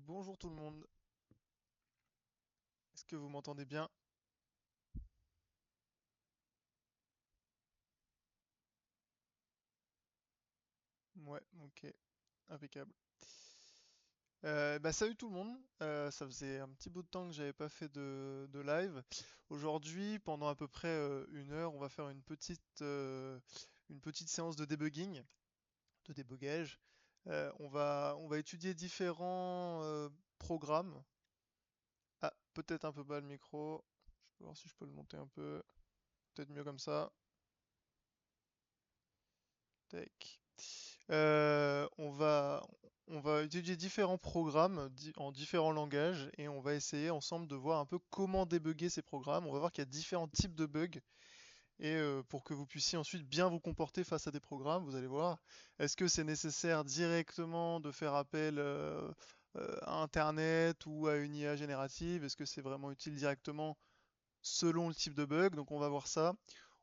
Bonjour tout le monde, est-ce que vous m'entendez bien? Ouais, ok, impeccable. Salut tout le monde. Ça faisait un petit bout de temps que j'avais pas fait de live. Aujourd'hui, pendant à peu près 1 heure, on va faire une petite séance de debugging, de débogage. On va étudier différents programmes. Ah, peut-être un peu bas le micro. Je vais voir si je peux le monter un peu. Peut-être mieux comme ça. Tac. On va étudier différents programmes en différents langages et on va essayer ensemble de voir un peu comment débugger ces programmes. On va voir qu'il y a différents types de bugs et pour que vous puissiez ensuite bien vous comporter face à des programmes, vous allez voir. Est-ce que c'est nécessaire directement de faire appel à Internet ou à une IA générative? Est-ce que c'est vraiment utile directement selon le type de bug? Donc on va voir ça.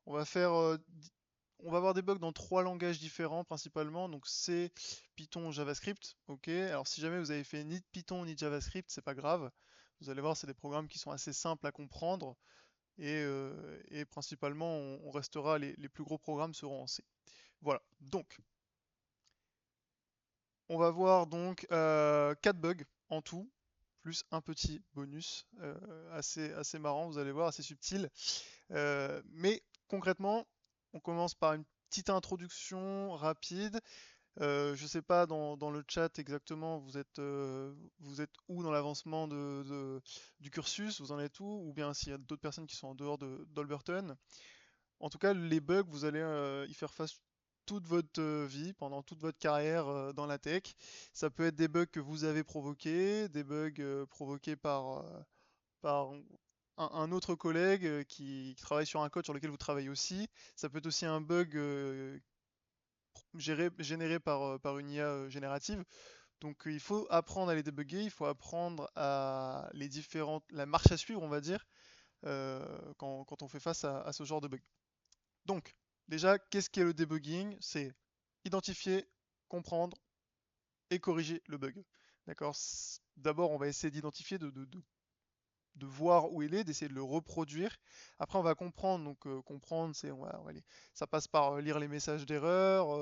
On va faire on va avoir des bugs dans 3 langages différents principalement, donc C, Python, JavaScript. Ok, alors si jamais vous avez fait ni de Python ni de JavaScript, c'est pas grave. Vous allez voir, c'est des programmes qui sont assez simples à comprendre et principalement on restera, les plus gros programmes seront en C. Voilà, donc on va voir donc 4 bugs en tout, plus un petit bonus assez marrant, vous allez voir, assez subtil. Mais concrètement, on commence par une petite introduction rapide. Je sais pas dans le chat exactement, vous êtes où dans l'avancement du cursus, vous en êtes où, ou bien s'il y a d'autres personnes qui sont en dehors d'Alberton. En tout cas, les bugs, vous allez y faire face toute votre vie, pendant toute votre carrière dans la tech. Ça peut être des bugs que vous avez provoqués, des bugs provoqués par un autre collègue qui travaille sur un code sur lequel vous travaillez aussi. Ça peut être aussi un bug généré par une IA générative. Donc il faut apprendre à les débugger, il faut apprendre à la marche à suivre, on va dire, quand on fait face à ce genre de bug. Donc, déjà, qu'est-ce qu'est le debugging? C'est identifier, comprendre et corriger le bug. D'accord? D'abord, on va essayer d'identifier, de voir où il est, d'essayer de le reproduire. Après, on va comprendre. Donc, comprendre, ça passe par lire les messages d'erreur,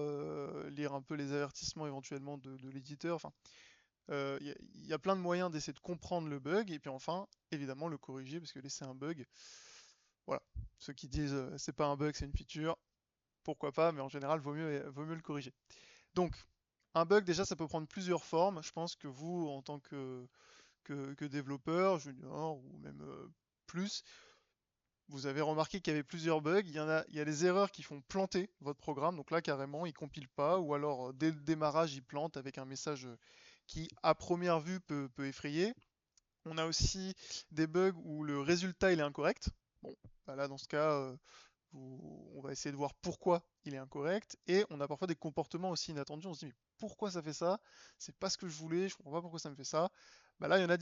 lire un peu les avertissements éventuellement de l'éditeur. Enfin, il y a plein de moyens d'essayer de comprendre le bug. Et puis enfin, évidemment, le corriger parce que laisser un bug, voilà. Ceux qui disent c'est pas un bug, c'est une feature, pourquoi pas, mais en général, vaut mieux le corriger. Donc, un bug, déjà, ça peut prendre plusieurs formes. Je pense que vous, en tant que développeur, junior ou même plus, vous avez remarqué qu'il y avait plusieurs bugs. Il y a des erreurs qui font planter votre programme. Donc là, carrément, il compile pas. Ou alors, dès le démarrage, il plante avec un message qui, à première vue, peut effrayer. On a aussi des bugs où le résultat il est incorrect. Bon, bah là, dans ce cas, on va essayer de voir pourquoi il est incorrect. Et on a parfois des comportements aussi inattendus. On se dit, mais pourquoi ça fait ça? C'est pas ce que je voulais, je comprends pas pourquoi ça me fait ça. Bah là, il y en a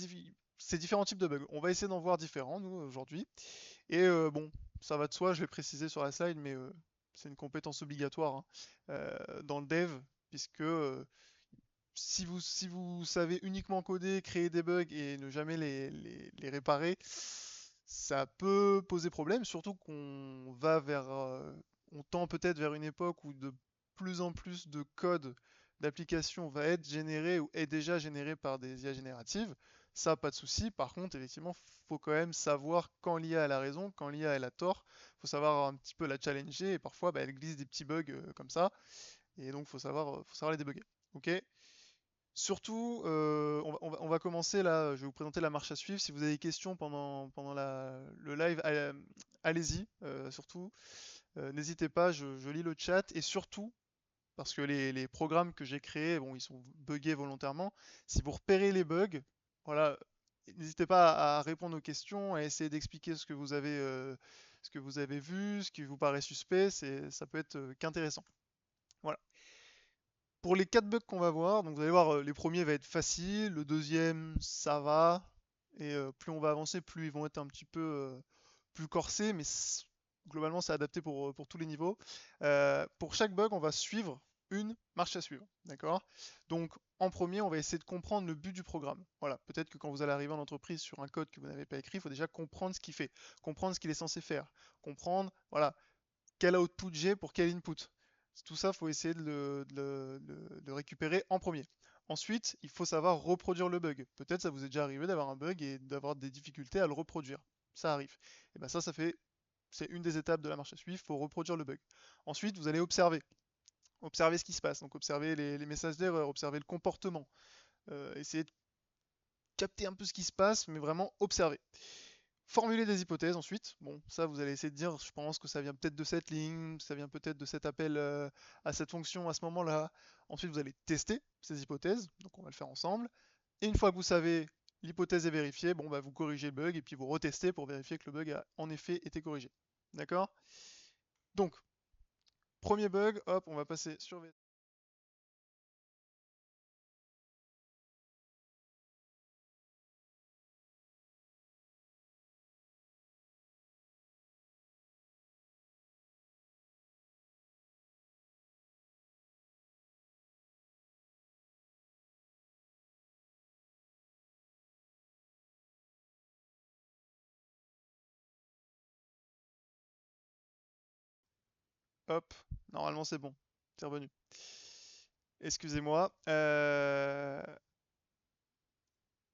ces différents types de bugs. On va essayer d'en voir différents, nous, aujourd'hui. Et bon, ça va de soi, je l'ai précisé sur la slide, mais c'est une compétence obligatoire hein, dans le dev, puisque si vous savez uniquement coder, créer des bugs et ne jamais les réparer, ça peut poser problème, surtout on tend peut-être vers une époque où de plus en plus de code d'application va être généré ou est déjà généré par des IA génératives. Ça, pas de souci. Par contre, effectivement, faut quand même savoir quand l'IA a raison, quand l'IA a tort. Faut savoir un petit peu la challenger et parfois, bah, elle glisse des petits bugs comme ça. Et donc, faut savoir les débugger. Ok? Surtout, on va commencer là, je vais vous présenter la marche à suivre. Si vous avez des questions pendant le live, allez-y, surtout. N'hésitez pas, je lis le chat. Et surtout, parce que les programmes que j'ai créés, bon, ils sont buggés volontairement. Si vous repérez les bugs, voilà, n'hésitez pas à répondre aux questions, à essayer d'expliquer ce que vous avez vu, ce qui vous paraît suspect. Ça peut être qu'intéressant. Voilà. Pour les 4 bugs qu'on va voir, donc vous allez voir, les premiers va être facile, le deuxième ça va, et plus on va avancer, plus ils vont être un petit peu plus corsés, mais globalement c'est adapté pour tous les niveaux. Pour chaque bug, on va suivre une marche à suivre, d'accord? Donc en premier, on va essayer de comprendre le but du programme. Voilà, peut-être que quand vous allez arriver en entreprise sur un code que vous n'avez pas écrit, il faut déjà comprendre ce qu'il fait, comprendre ce qu'il est censé faire, comprendre, voilà, quel output j'ai pour quel input. Tout ça, il faut essayer de le récupérer en premier. Ensuite, il faut savoir reproduire le bug. Peut-être ça vous est déjà arrivé d'avoir un bug et d'avoir des difficultés à le reproduire. Ça arrive. Et bien ça fait, c'est une des étapes de la marche à suivre, il faut reproduire le bug. Ensuite, vous allez observer. Observer ce qui se passe. Donc observer les messages d'erreur, observer le comportement. Essayer de capter un peu ce qui se passe, mais vraiment observer. Formuler des hypothèses ensuite. Bon, ça, vous allez essayer de dire, je pense que ça vient peut-être de cette ligne, ça vient peut-être de cet appel à cette fonction à ce moment-là. Ensuite, vous allez tester ces hypothèses. Donc, on va le faire ensemble. Et une fois que vous savez l'hypothèse est vérifiée, bon, bah, vous corrigez le bug et puis vous retestez pour vérifier que le bug a en effet été corrigé. D'accord? Donc, premier bug, hop, on va passer sur hop, normalement c'est bon, c'est revenu. Excusez-moi.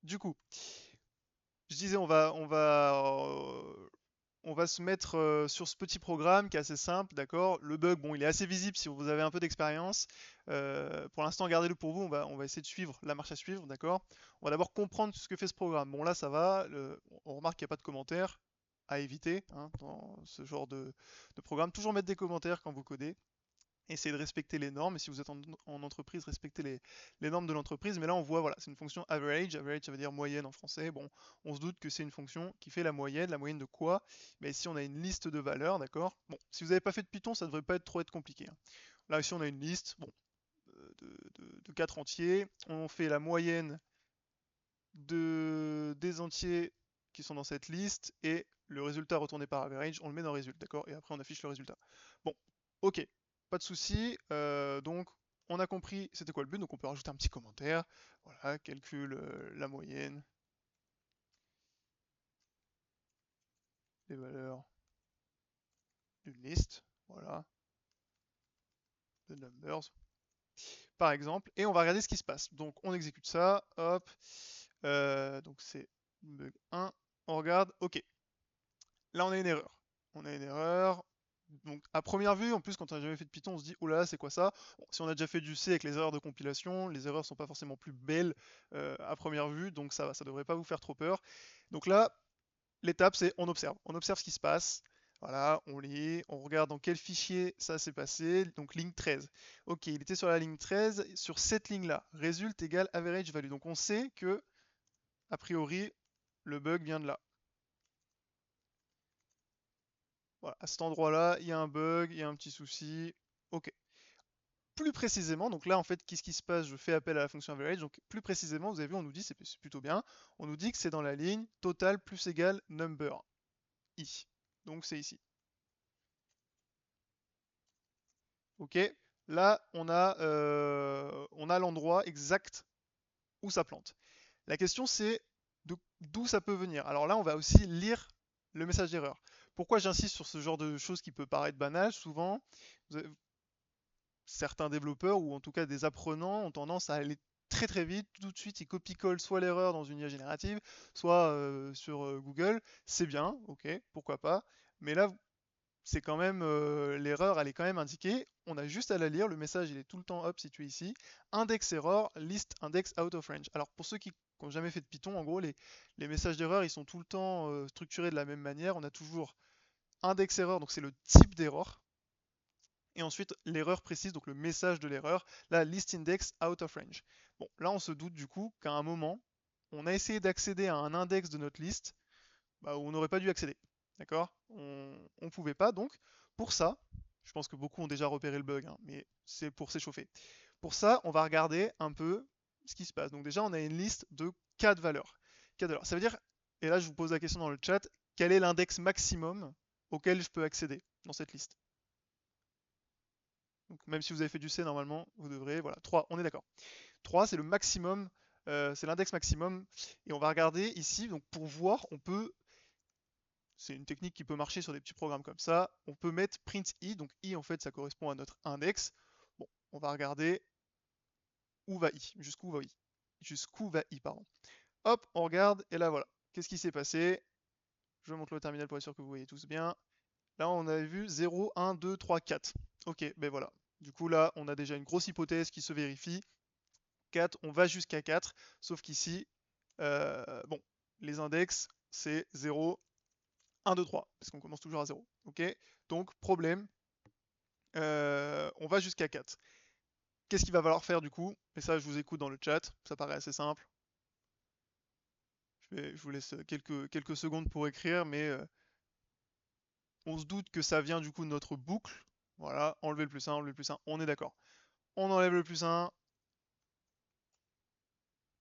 Du coup, je disais, on va se mettre sur ce petit programme qui est assez simple, d'accord? Le bug, bon, il est assez visible si vous avez un peu d'expérience. Pour l'instant, gardez-le pour vous. On va essayer de suivre la marche à suivre, d'accord? On va d'abord comprendre ce que fait ce programme. Bon, là, ça va. On remarque qu'il n'y a pas de commentaires à éviter hein, dans ce genre de programme. Toujours mettre des commentaires quand vous codez. Essayez de respecter les normes, et si vous êtes en entreprise, respectez les normes de l'entreprise. Mais là, on voit, voilà, c'est une fonction average. Average, ça veut dire moyenne en français. Bon, on se doute que c'est une fonction qui fait la moyenne. La moyenne de quoi? Mais ici, on a une liste de valeurs, d'accord? Bon, si vous n'avez pas fait de Python, ça ne devrait pas être trop compliqué, hein. Là, ici, on a une liste, bon, de 4 entiers. On fait la moyenne des entiers qui sont dans cette liste, et le résultat retourné par average, on le met dans résultat, d'accord? Et après, on affiche le résultat. Bon, ok, pas de souci. Donc, on a compris c'était quoi le but, donc on peut rajouter un petit commentaire. Voilà, calcule la moyenne des valeurs d'une liste. Voilà, de numbers, par exemple. Et on va regarder ce qui se passe. Donc, on exécute ça. Hop. Donc, c'est bug 1. On regarde. Ok. Là, on a une erreur. On a une erreur. Donc, à première vue, en plus, quand on n'a jamais fait de Python, on se dit, oh là là, c'est quoi ça? Bon, si on a déjà fait du C avec les erreurs de compilation, les erreurs sont pas forcément plus belles à première vue, donc ça va, ça devrait pas vous faire trop peur. Donc là, l'étape, c'est on observe. On observe ce qui se passe. Voilà, on lit, on regarde dans quel fichier ça s'est passé. Donc, ligne 13. Ok, il était sur la ligne 13, sur cette ligne-là. Résulte égale average value. Donc, on sait que, a priori, le bug vient de là. Voilà, à cet endroit-là, il y a un bug, il y a un petit souci. Ok. Plus précisément, donc là en fait, qu'est-ce qui se passe? Je fais appel à la fonction average. Donc plus précisément, vous avez vu, on nous dit, c'est plutôt bien, on nous dit que c'est dans la ligne total plus égal number i. Donc c'est ici. Ok. Là, on a l'endroit exact où ça plante. La question c'est d'où ça peut venir. Alors là, on va aussi lire le message d'erreur. Pourquoi j'insiste sur ce genre de choses qui peut paraître banal? Souvent, certains développeurs ou en tout cas des apprenants ont tendance à aller très très vite, tout de suite ils copient-collent soit l'erreur dans une IA générative, soit sur Google. C'est bien, ok, pourquoi pas, mais là c'est quand même l'erreur, elle est quand même indiquée. On a juste à la lire, le message il est tout le temps hop situé ici. Index error, list index out of range. Alors pour ceux qui n'ont jamais fait de Python, en gros les messages d'erreur ils sont tout le temps structurés de la même manière. On a toujours index error, donc c'est le type d'erreur, et ensuite l'erreur précise, donc le message de l'erreur, la list index out of range. Bon, là on se doute du coup qu'à un moment, on a essayé d'accéder à un index de notre liste où on n'aurait pas dû accéder. D'accord? On ne pouvait pas, donc pour ça, je pense que beaucoup ont déjà repéré le bug, hein, mais c'est pour s'échauffer. Pour ça, on va regarder un peu ce qui se passe. Donc déjà, on a une liste de 4 valeurs. 4 valeurs. Ça veut dire, et là je vous pose la question dans le chat, quel est l'index maximum auquel je peux accéder dans cette liste? Donc même si vous avez fait du C, normalement, vous devrez, voilà, 3, on est d'accord. 3, c'est le maximum, c'est l'index maximum. Et on va regarder ici, donc pour voir, on peut, c'est une technique qui peut marcher sur des petits programmes comme ça, on peut mettre print i, donc i en fait ça correspond à notre index. Bon, on va regarder où va i, jusqu'où va i, pardon. Hop, on regarde, et là voilà. Qu'est-ce qui s'est passé? Je montre le terminal pour être sûr que vous voyez tous bien. Là, on avait vu 0, 1, 2, 3, 4. Ok, ben voilà. Du coup, là, on a déjà une grosse hypothèse qui se vérifie. 4, on va jusqu'à 4, sauf qu'ici, bon, les index, c'est 0, 1, 2, 3, parce qu'on commence toujours à 0. Ok, donc problème, on va jusqu'à 4. Qu'est-ce qu'il va falloir faire du coup? Et ça, je vous écoute dans le chat, ça paraît assez simple. Je vous laisse quelques secondes pour écrire, mais on se doute que ça vient du coup de notre boucle. Voilà, enlever le plus 1, enlever le plus 1, on est d'accord. On enlève le plus 1,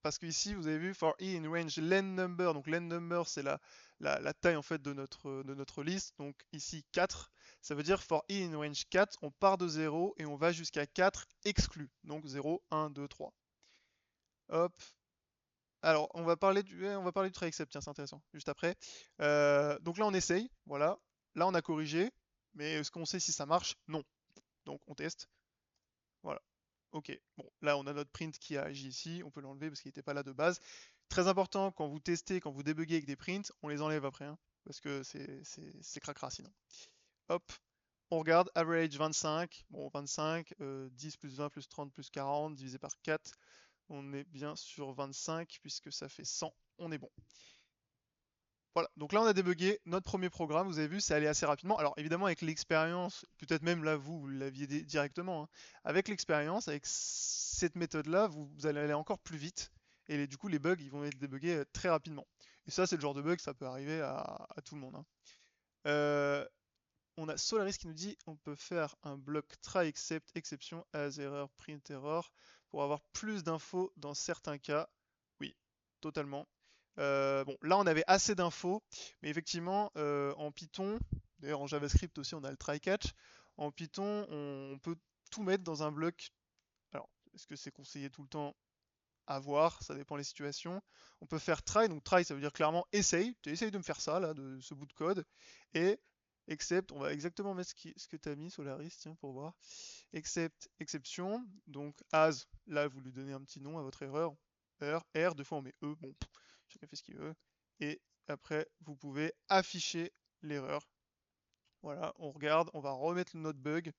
parce que ici, vous avez vu, for i in range len number, donc len number, c'est la taille en fait de notre liste, donc ici 4, ça veut dire for i in range 4, on part de 0 et on va jusqu'à 4 exclus, donc 0, 1, 2, 3. Hop. Alors, on va parler du try except, tiens, c'est intéressant, juste après. Donc là, on essaye, voilà. Là, on a corrigé, mais est-ce qu'on sait si ça marche? Non. Donc, on teste. Voilà. Ok. Bon, là, on a notre print qui a agi ici. On peut l'enlever parce qu'il n'était pas là de base. Très important, quand vous testez, quand vous débuguez avec des prints, on les enlève après, hein, parce que c'est cracra sinon. Hop. On regarde, average 25. Bon, 25, 10 plus 20 plus 30 plus 40 divisé par 4. On est bien sur 25 puisque ça fait 100. On est bon. Voilà, donc là on a débugué notre premier programme, vous avez vu, c'est allé assez rapidement. Alors évidemment avec l'expérience, peut-être même là vous l'aviez directement, hein. Avec l'expérience, avec cette méthode-là, vous allez aller encore plus vite. Et du coup les bugs ils vont être débugués très rapidement. Et ça c'est le genre de bug, ça peut arriver à tout le monde, hein. Euh, on a Solaris qui nous dit on peut faire un bloc try except exception as error print error pour avoir plus d'infos dans certains cas. Oui, totalement. Bon, là on avait assez d'infos, mais effectivement en Python, d'ailleurs en JavaScript aussi on a le try catch. En Python on peut tout mettre dans un bloc. Alors est-ce que c'est conseillé tout le temps? À voir, ça dépend des situations. On peut faire try, donc try ça veut dire clairement essaye, tu essayes de me faire ça là, de ce bout de code, et except, on va exactement mettre ce que tu as mis Solaris, tiens, pour voir. Except, exception, donc as, là vous lui donnez un petit nom à votre erreur, R, deux fois on met E, bon, chacun fait ce qu'il veut, et après vous pouvez afficher l'erreur. Voilà, on regarde, on va remettre notre bug.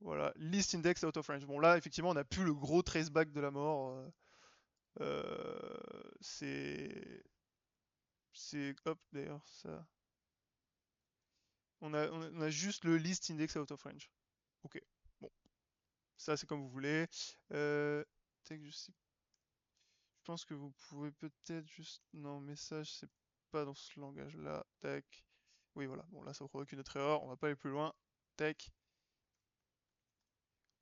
Voilà, list index out of range. Bon là effectivement on n'a plus le gros traceback de la mort. C'est. Hop, d'ailleurs, ça. On a juste le list index out of range. Ok. Bon, ça c'est comme vous voulez. Je pense que vous pouvez peut-être juste. Non, message, c'est pas dans ce langage-là. Tac. Oui, voilà. Bon, là ça provoque une autre erreur. On va pas aller plus loin. Tac.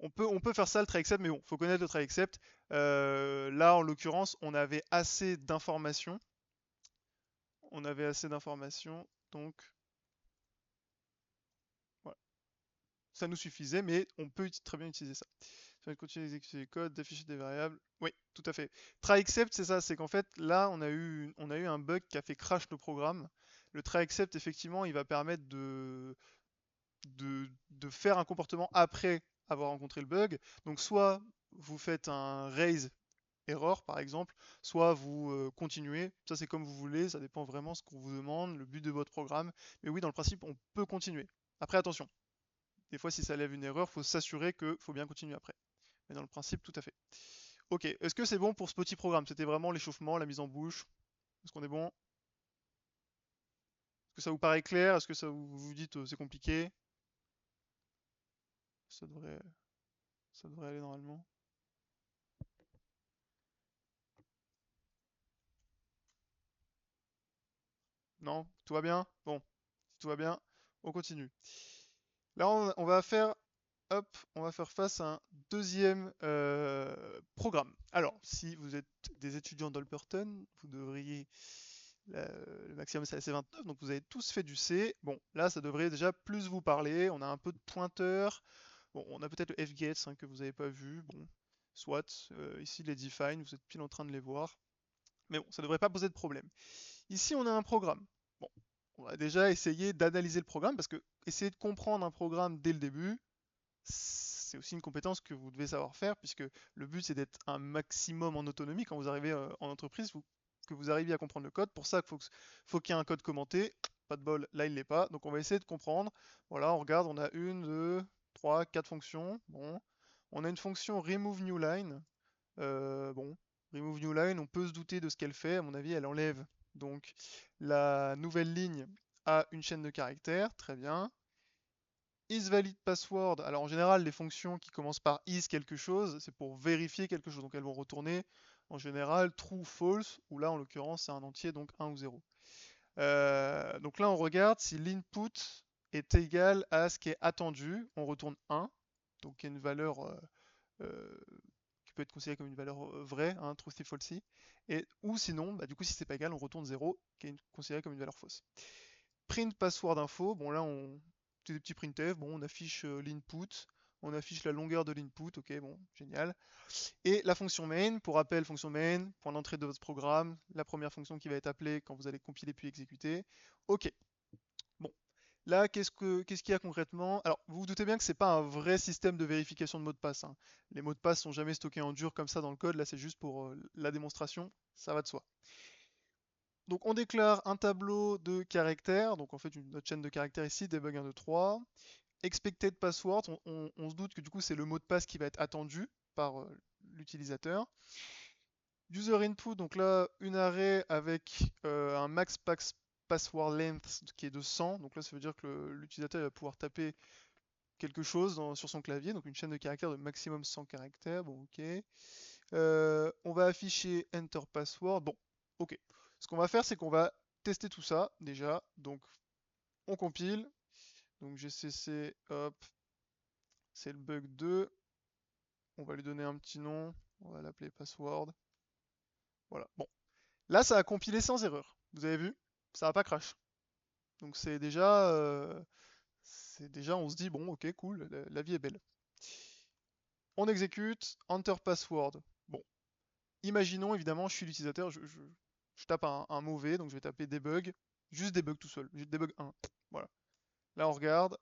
On peut faire ça le try except, mais bon, faut connaître le try except. Là, en l'occurrence, on avait assez d'informations. Donc voilà. Ça nous suffisait, mais on peut très bien utiliser ça. Ça va continuer d'exécuter les codes, d'afficher des variables. Oui, tout à fait. Try except, c'est ça, c'est qu'en fait, là, on a eu un bug qui a fait crash le programme. Le try except, effectivement, il va permettre de faire un comportement après avoir rencontré le bug. Donc, soit vous faites un raise error, par exemple, soit vous continuez. Ça, c'est comme vous voulez, ça dépend vraiment de ce qu'on vous demande, le but de votre programme. Mais oui, dans le principe, on peut continuer. Après, attention, des fois, si ça lève une erreur, il faut s'assurer qu'il faut bien continuer après. Mais dans le principe, tout à fait. Ok, est-ce que c'est bon pour ce petit programme? C'était vraiment l'échauffement, la mise en bouche. Est-ce qu'on est bon? Est-ce que ça vous paraît clair? Est-ce que ça vous dites c'est compliqué? Ça devrait, ça devrait aller normalement. Non? Tout va bien? Bon, si tout va bien, on continue. Là, on va faire, hop, on va faire face à un deuxième programme. Alors, si vous êtes des étudiants d'Alperton, vous devriez le maximum c'est la C29, donc vous avez tous fait du C. Bon, là ça devrait déjà plus vous parler. On a un peu de pointeur, Bon, on a peut-être le fgets que vous n'avez pas vu. Bon, soit. Ici, les define, vous êtes pile en train de les voir. Mais bon, ça ne devrait pas poser de problème. Ici, on a un programme. Bon, on va déjà essayer d'analyser le programme parce que essayer de comprendre un programme dès le début, c'est aussi une compétence que vous devez savoir faire puisque le but c'est d'être un maximum en autonomie quand vous arrivez en entreprise, que vous arriviez à comprendre le code. Pour ça, faut qu'il y ait un code commenté. Pas de bol, là il l'est pas. Donc on va essayer de comprendre. Voilà, on regarde, on a une, deux, trois, quatre fonctions. Bon, on a une fonction remove new line. Bon, remove new line, on peut se douter de ce qu'elle fait. À mon avis, elle enlève donc la nouvelle ligne à une chaîne de caractères. Très bien. IsValidPassword, alors en général les fonctions qui commencent par is quelque chose, c'est pour vérifier quelque chose, donc elles vont retourner en général true, false, ou là en l'occurrence c'est un entier, donc 1 ou 0. Donc là on regarde si l'input est égal à ce qui est attendu, on retourne 1, donc il y a une valeur qui peut être considérée comme une valeur vraie, hein, truthy, falsy, et, ou sinon, bah, du coup si c'est pas égal, on retourne 0, qui est considéré comme une valeur fausse. Print password info, bon là on c'est des petits printf, bon on affiche l'input, on affiche la longueur de l'input, ok bon génial. Et la fonction main, pour rappel fonction main, point d'entrée de votre programme, la première fonction qui va être appelée quand vous allez compiler puis exécuter. Ok, bon. Là, qu'est-ce qu'il y a concrètement? Alors, vous vous doutez bien que c'est pas un vrai système de vérification de mot de passe, hein. Les mots de passe sont jamais stockés en dur comme ça dans le code, là c'est juste pour la démonstration, ça va de soi. Donc on déclare un tableau de caractères, donc en fait notre chaîne de caractères ici, debug 1, 2, 3. Expected password, on se doute que du coup c'est le mot de passe qui va être attendu par l'utilisateur. User input, donc là une array avec un max password length qui est de 100, donc là ça veut dire que l'utilisateur va pouvoir taper quelque chose sur son clavier, donc une chaîne de caractères de maximum 100 caractères, bon ok. On va afficher enter password, bon ok. Ce qu'on va faire c'est qu'on va tester tout ça déjà, donc on compile, donc gcc, hop, c'est le bug 2, on va lui donner un petit nom, on va l'appeler password, voilà, bon. Là ça a compilé sans erreur, vous avez vu, ça n'a pas crash. Donc c'est déjà on se dit bon ok cool, la vie est belle. On exécute, enter password, bon. Imaginons évidemment je suis l'utilisateur, je tape un mauvais, donc je vais taper debug, juste debug tout seul, debug 1, voilà. Là on regarde,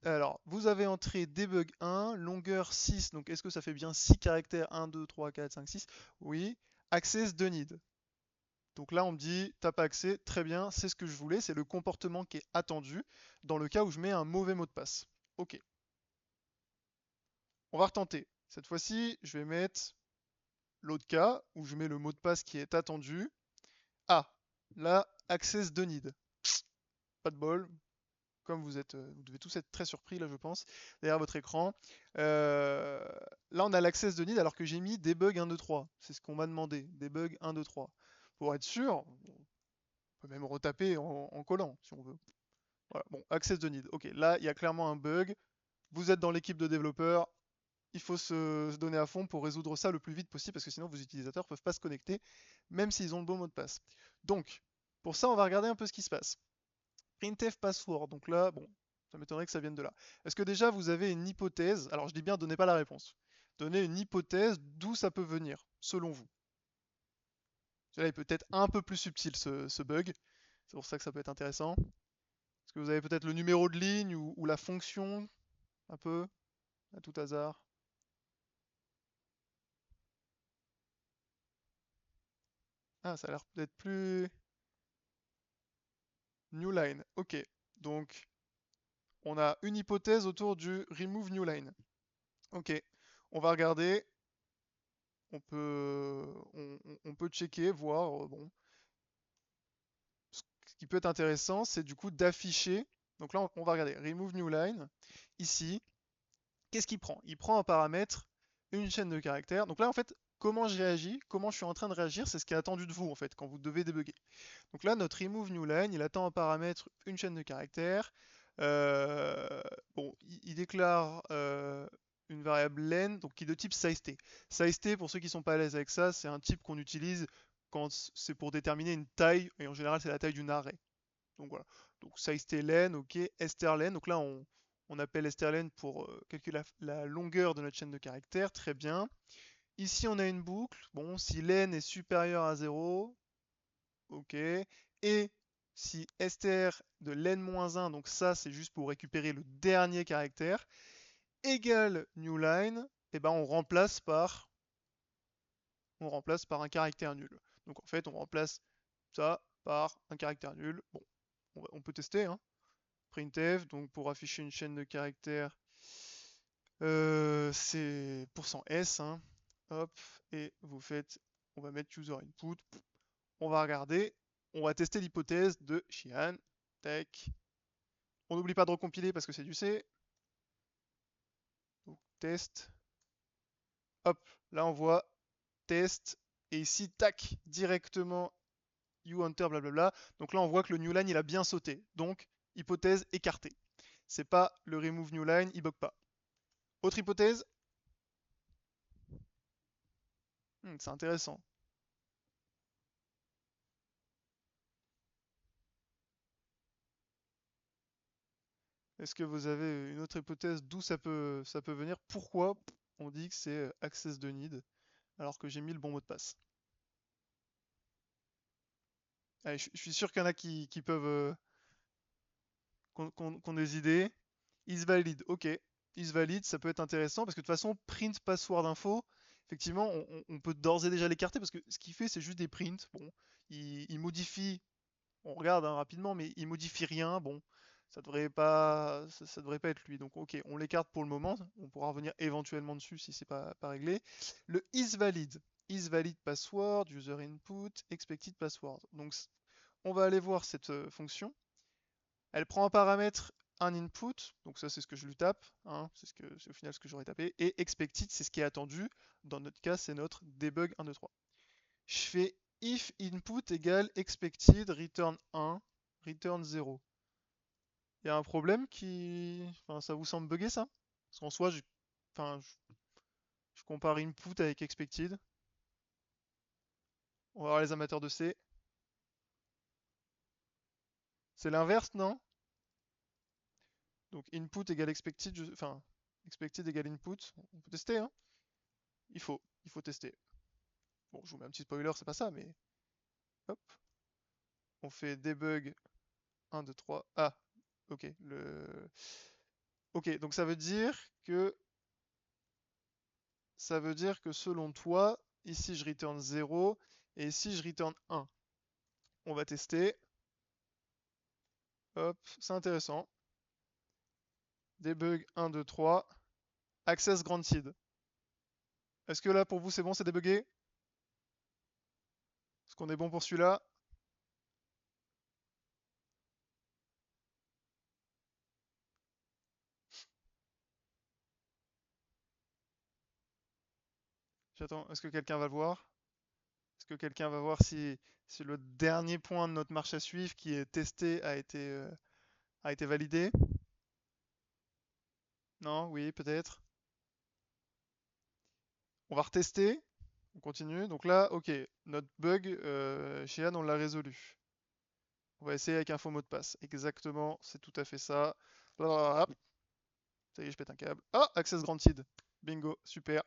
alors, vous avez entré debug 1, longueur 6, donc est-ce que ça fait bien 6 caractères? 1, 2, 3, 4, 5, 6. Oui. Access denied. Donc là, on me dit, t'as pas accès, très bien, c'est ce que je voulais, c'est le comportement qui est attendu dans le cas où je mets un mauvais mot de passe. Ok. On va retenter. Cette fois-ci, je vais mettre l'autre cas où je mets le mot de passe qui est attendu. Ah, là, access denied. Pas de bol, comme vous devez tous être très surpris là, je pense, derrière votre écran. Euh, Là, on a l'access de need alors que j'ai mis debug 1, 2, 3. C'est ce qu'on m'a demandé, debug 1, 2, 3. Pour être sûr, on peut même retaper en collant si on veut. Voilà, bon, access de need. Ok, là, il y a clairement un bug. Vous êtes dans l'équipe de développeurs. Il faut se donner à fond pour résoudre ça le plus vite possible parce que sinon vos utilisateurs ne peuvent pas se connecter, même s'ils ont le bon mot de passe. Donc, pour ça, on va regarder un peu ce qui se passe. Printf password, donc là, bon, ça m'étonnerait que ça vienne de là. Est-ce que déjà vous avez une hypothèse? Alors je dis bien, donnez pas la réponse. Donnez une hypothèse d'où ça peut venir, selon vous. Là, il peut être un peu plus subtil ce bug. C'est pour ça que ça peut être intéressant. Est-ce que vous avez peut-être le numéro de ligne ou la fonction, un peu, à tout hasard? Ah, ça a l'air peut-être plus... New line, ok. Donc, on a une hypothèse autour du remove new line. Ok, on va regarder. On peut checker, voir, bon. Ce qui peut être intéressant, c'est du coup d'afficher. Donc là, on va regarder remove new line. Ici, qu'est-ce qu'il prend? Il prend en paramètre une chaîne de caractères. Donc là, en fait, comment je réagis, comment je suis en train de réagir, c'est ce qui est attendu de vous, en fait, quand vous devez débugger. Donc là, notre remove new line, il attend en paramètre une chaîne de caractères. Euh, bon, il déclare une variable len, donc qui est de type sizeT. SizeT, pour ceux qui ne sont pas à l'aise avec ça, c'est un type qu'on utilise quand c'est pour déterminer une taille, et en général, c'est la taille d'une array. Donc voilà. Donc sizeT len, ok, strlen, donc là, On appelle strlen pour calculer la longueur de notre chaîne de caractères. Très bien. Ici, on a une boucle. Bon, si len est supérieur à 0, ok. Et si str de len-1, donc ça, c'est juste pour récupérer le dernier caractère, égale newline, et ben on remplace par un caractère nul. Donc en fait, on remplace ça par un caractère nul. Bon, on peut tester, hein. Printf, donc pour afficher une chaîne de caractères, c'est %s, hein. Hop, et vous faites, on va mettre user input, on va regarder, on va tester l'hypothèse de Xi'an. Tac. On n'oublie pas de recompiler parce que c'est du C. Donc test. Hop, là on voit test. Et ici, tac, directement you enter blablabla. Donc là on voit que le newline il a bien sauté. Donc hypothèse écartée. C'est pas le remove newline, il bug pas. Autre hypothèse. C'est intéressant. Est-ce que vous avez une autre hypothèse d'où ça peut venir? Pourquoi on dit que c'est access de need alors que j'ai mis le bon mot de passe? Allez, je suis sûr qu'il y en a qui peuvent qu'on des idées. Is valid, ok. Is valid, ça peut être intéressant parce que de toute façon, print password info, effectivement, on peut d'ores et déjà l'écarter parce que ce qu'il fait, c'est juste des prints. Bon, il modifie, on regarde hein, rapidement, mais il modifie rien. Bon, ça devrait pas être lui. Donc, ok, on l'écarte pour le moment. On pourra revenir éventuellement dessus si c'est pas réglé. Le is valid password, user input, expected password. Donc, on va aller voir cette fonction. Elle prend en paramètre un input, donc ça c'est ce que je lui tape, hein, c'est au final ce que j'aurais tapé, et expected c'est ce qui est attendu, dans notre cas c'est notre debug 1, 2, 3. Je fais if input égale expected return 1, return 0. Il y a un problème qui... Enfin, ça vous semble bugger ça? Parce qu'en soi, enfin, je compare input avec expected. On va voir les amateurs de C. C'est l'inverse, non? Donc input égale expected, enfin, expected égale input. On peut tester, hein? Il faut tester. Bon, je vous mets un petit spoiler, c'est pas ça, mais hop. On fait debug 1, 2, 3. Ah, ok. Ok, donc ça veut dire que selon toi, ici je return 0 et ici je return 1. On va tester. Hop, c'est intéressant. Debug 1, 2, 3. Access granted. Est-ce que là pour vous c'est bon, c'est débugué? Est-ce qu'on est bon pour celui-là? J'attends, est-ce que quelqu'un va le voir? Est-ce que quelqu'un va voir si le dernier point de notre marche à suivre qui est testé a été validé? Non, oui, peut-être. On va retester. On continue. Donc là, ok, notre bug, chez Anne, on l'a résolu. On va essayer avec un faux mot de passe. Exactement, c'est tout à fait ça. Blablabla. Ça y est, je pète un câble. Ah, access granted. Bingo, super.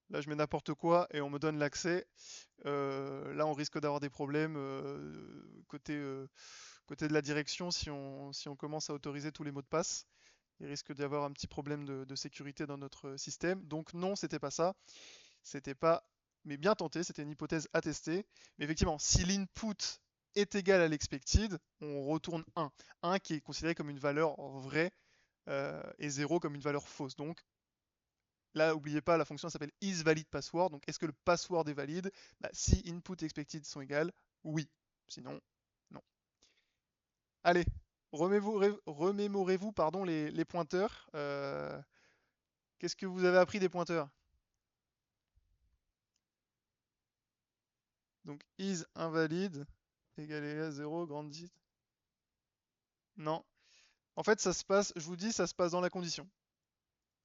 Là, je mets n'importe quoi et on me donne l'accès. Là, on risque d'avoir des problèmes côté de la direction si on commence à autoriser tous les mots de passe. Il risque d'y avoir un petit problème de sécurité dans notre système. Donc non, c'était pas ça. C'était pas, mais bien tenté, c'était une hypothèse à tester. Mais effectivement, si l'input est égal à l'expected, on retourne 1. 1 qui est considéré comme une valeur vraie et 0 comme une valeur fausse. Donc là, n'oubliez pas, la fonction s'appelle isValidPassword. Donc est-ce que le password est valide? Bah, si input et expected sont égales, oui. Sinon, non. Allez, remémorez-vous pardon, les pointeurs. Qu'est-ce que vous avez appris des pointeurs? Donc is invalide égal à 0, grande dit. Non. En fait, ça se passe, je vous dis, ça se passe dans la condition.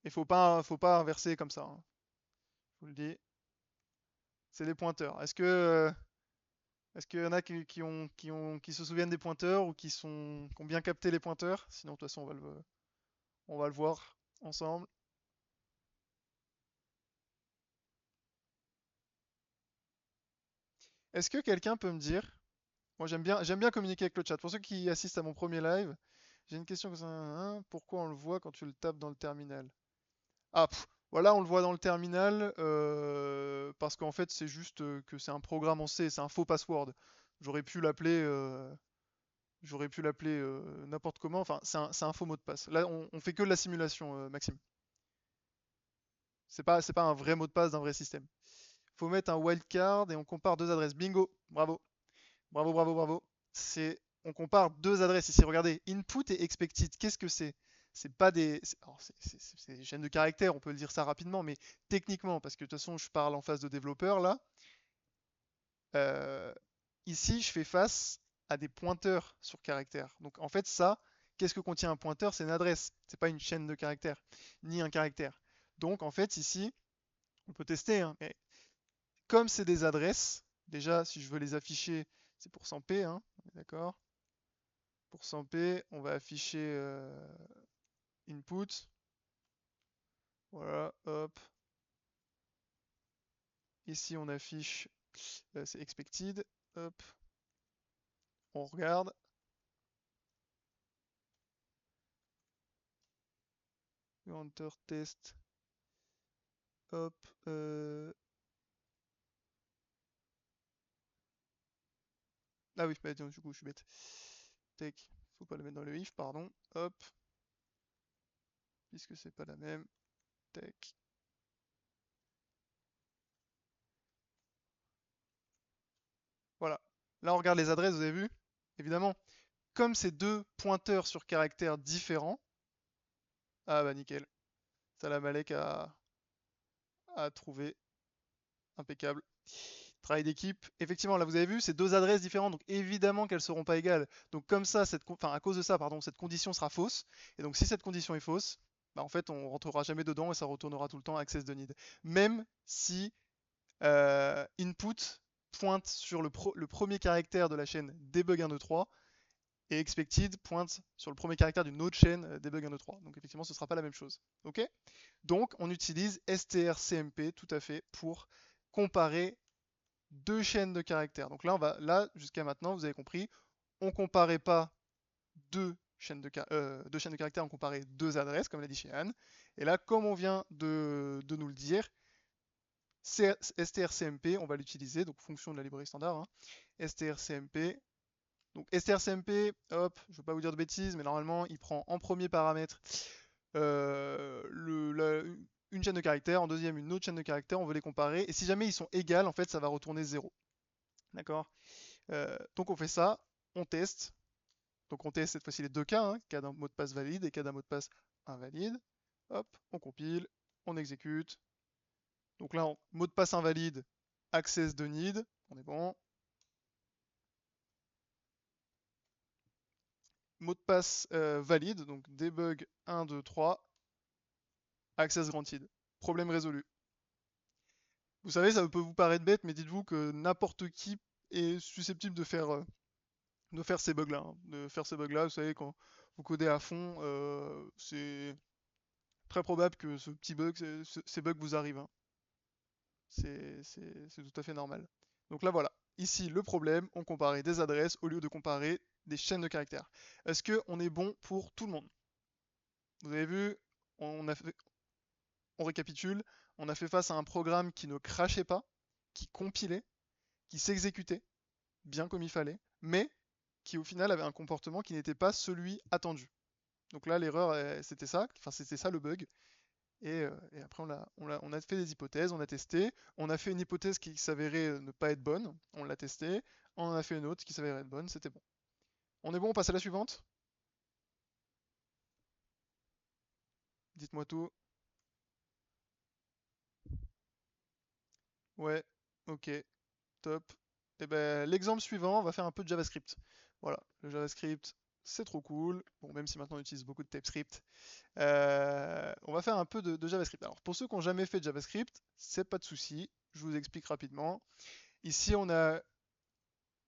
Il faut pas inverser comme ça, hein. Je vous le dis. C'est les pointeurs. Est-ce qu'il y en a qui se souviennent des pointeurs ou qui ont bien capté les pointeurs? Sinon, de toute façon, On va le voir ensemble. Est-ce que quelqu'un peut me dire, moi j'aime bien communiquer avec le chat. Pour ceux qui assistent à mon premier live, j'ai une question pourquoi on le voit quand tu le tapes dans le terminal? Ah, voilà, on le voit dans le terminal parce qu'en fait c'est juste que c'est un programme en C, c'est un faux password. J'aurais pu l'appeler n'importe comment. Enfin, c'est un faux mot de passe. Là, on fait que de la simulation, Maxime. C'est pas un vrai mot de passe d'un vrai système. Faut mettre un wildcard et on compare deux adresses. Bingo, bravo, bravo, bravo, bravo. On compare deux adresses ici. Regardez, input et expected. Qu'est-ce que c'est? C'est pas des, c'est des chaînes de caractères. On peut le dire ça rapidement, mais techniquement, parce que de toute façon, je parle en face de développeurs là. euh, Ici, je fais face à des pointeurs sur caractères. Donc en fait, ça, qu'est-ce que contient un pointeur? C'est une adresse. C'est pas une chaîne de caractères, ni un caractère. Donc en fait, ici, on peut tester, hein, mais comme c'est des adresses, déjà, si je veux les afficher, c'est pour 100p, hein, d'accord? Pour 100p, on va afficher input. Voilà, hop. Ici, on affiche, c'est expected. Hop, on regarde. Enter test. Hop. Ah oui, bah, du coup, je suis bête. Tech, faut pas le mettre dans le if, pardon. Hop, puisque c'est pas la même. Tech. Voilà. Là, on regarde les adresses, vous avez vu? Évidemment, comme c'est deux pointeurs sur caractères différents, ah bah nickel. Salam Alek a trouvé. Impeccable. Travail d'équipe. Effectivement, là vous avez vu, c'est deux adresses différentes, donc évidemment qu'elles ne seront pas égales. Donc comme ça, à cause de ça, pardon, cette condition sera fausse. Et donc si cette condition est fausse, bah, en fait on rentrera jamais dedans et ça retournera tout le temps access denied. Même si input pointe sur le premier caractère de la chaîne debug123 et expected pointe sur le premier caractère d'une autre chaîne debug123. Donc effectivement ce ne sera pas la même chose. Ok? Donc on utilise strcmp tout à fait pour comparer deux chaînes de caractères. Donc là jusqu'à maintenant, vous avez compris, on ne comparait pas deux chaînes de caractères, on comparait deux adresses, comme l'a dit chez Anne. Et là, comme on vient de nous le dire, strcmp, on va l'utiliser, donc fonction de la librairie standard, hein, strcmp. Donc strcmp, hop, je ne veux pas vous dire de bêtises, mais normalement, il prend en premier paramètre une chaîne de caractères, en deuxième une autre chaîne de caractères, on veut les comparer, et si jamais ils sont égales, en fait, ça va retourner 0. D'accord? Donc on fait ça, on teste. Donc on teste cette fois-ci les deux cas, hein, cas d'un mot de passe valide et cas d'un mot de passe invalide. Hop, on compile, on exécute. Donc là, mot de passe invalide, access denied, on est bon. Mot de passe valide, donc debug 1, 2, 3, access granted. Problème résolu. Vous savez, ça peut vous paraître bête, mais dites-vous que n'importe qui est susceptible de faire ces bugs-là. Hein. De faire ces bugs-là, vous savez, quand vous codez à fond, c'est très probable que ce petit bug, ces bugs vous arrivent. Hein. C'est tout à fait normal. Donc là, voilà. Ici, le problème, on comparait des adresses au lieu de comparer des chaînes de caractères. Est-ce qu'on est bon pour tout le monde? Vous avez vu, on récapitule, on a fait face à un programme qui ne crachait pas, qui compilait, qui s'exécutait, bien comme il fallait, mais qui au final avait un comportement qui n'était pas celui attendu. Donc là, l'erreur, c'était ça, enfin c'était ça le bug. Et après, on a fait des hypothèses, on a testé. On a fait une hypothèse qui s'avérait ne pas être bonne, on l'a testé. On en a fait une autre qui s'avérait être bonne, c'était bon. On est bon, on passe à la suivante? Dites-moi tout. Ouais, ok, top. Et ben, l'exemple suivant, on va faire un peu de JavaScript. Voilà, le JavaScript, c'est trop cool. Bon, même si maintenant on utilise beaucoup de TypeScript. On va faire un peu de JavaScript. Alors, pour ceux qui n'ont jamais fait de JavaScript, c'est pas de souci. Je vous explique rapidement. Ici, on a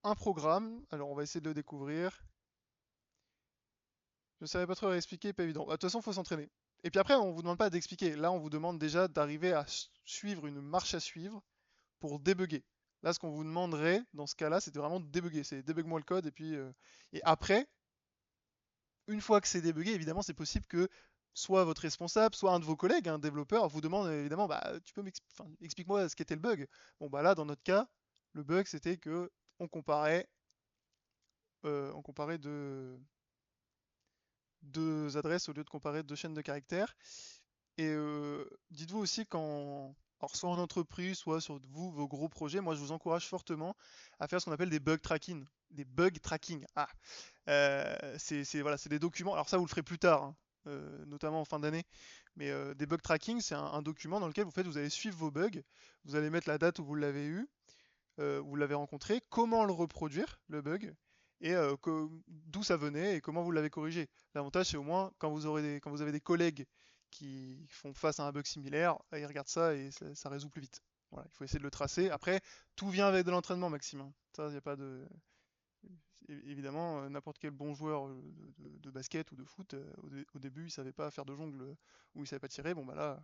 un programme. Alors, on va essayer de le découvrir. Je savais pas trop expliquer, pas évident. Bah, de toute façon, faut s'entraîner. Et puis après, on vous demande pas d'expliquer. Là, on vous demande déjà d'arriver à suivre une marche à suivre pour débugger. Là, ce qu'on vous demanderait dans ce cas-là, c'était vraiment de débugger. C'est débug-moi le code et après, une fois que c'est débugué, évidemment, c'est possible que soit votre responsable, soit un de vos collègues, un développeur, vous demande évidemment, bah, tu peux explique-moi ce qu'était le bug. Bon, bah là, dans notre cas, le bug, c'était que on comparait, on comparait deux adresses au lieu de comparer deux chaînes de caractères. Et dites-vous aussi quand, alors soit en entreprise, soit sur vous, vos gros projets, moi je vous encourage fortement à faire ce qu'on appelle des bug tracking. Des bug tracking. Ah, voilà, c'est des documents. Alors ça, vous le ferez plus tard, hein, notamment en fin d'année. Mais des bug tracking, c'est un document dans lequel vous allez suivre vos bugs. Vous allez mettre la date où vous l'avez eu, où vous l'avez rencontré, comment le reproduire, le bug, et d'où ça venait et comment vous l'avez corrigé. L'avantage, c'est au moins quand vous avez des collègues qui font face à un bug similaire, ils regardent ça et ça résout plus vite. Voilà, il faut essayer de le tracer. Après, tout vient avec de l'entraînement, Maxime, hein. Ça, il n'y a pas de. Évidemment, n'importe quel bon joueur de basket ou de foot, au début, il savait pas faire de jongle ou il savait pas tirer. Bon, bah là,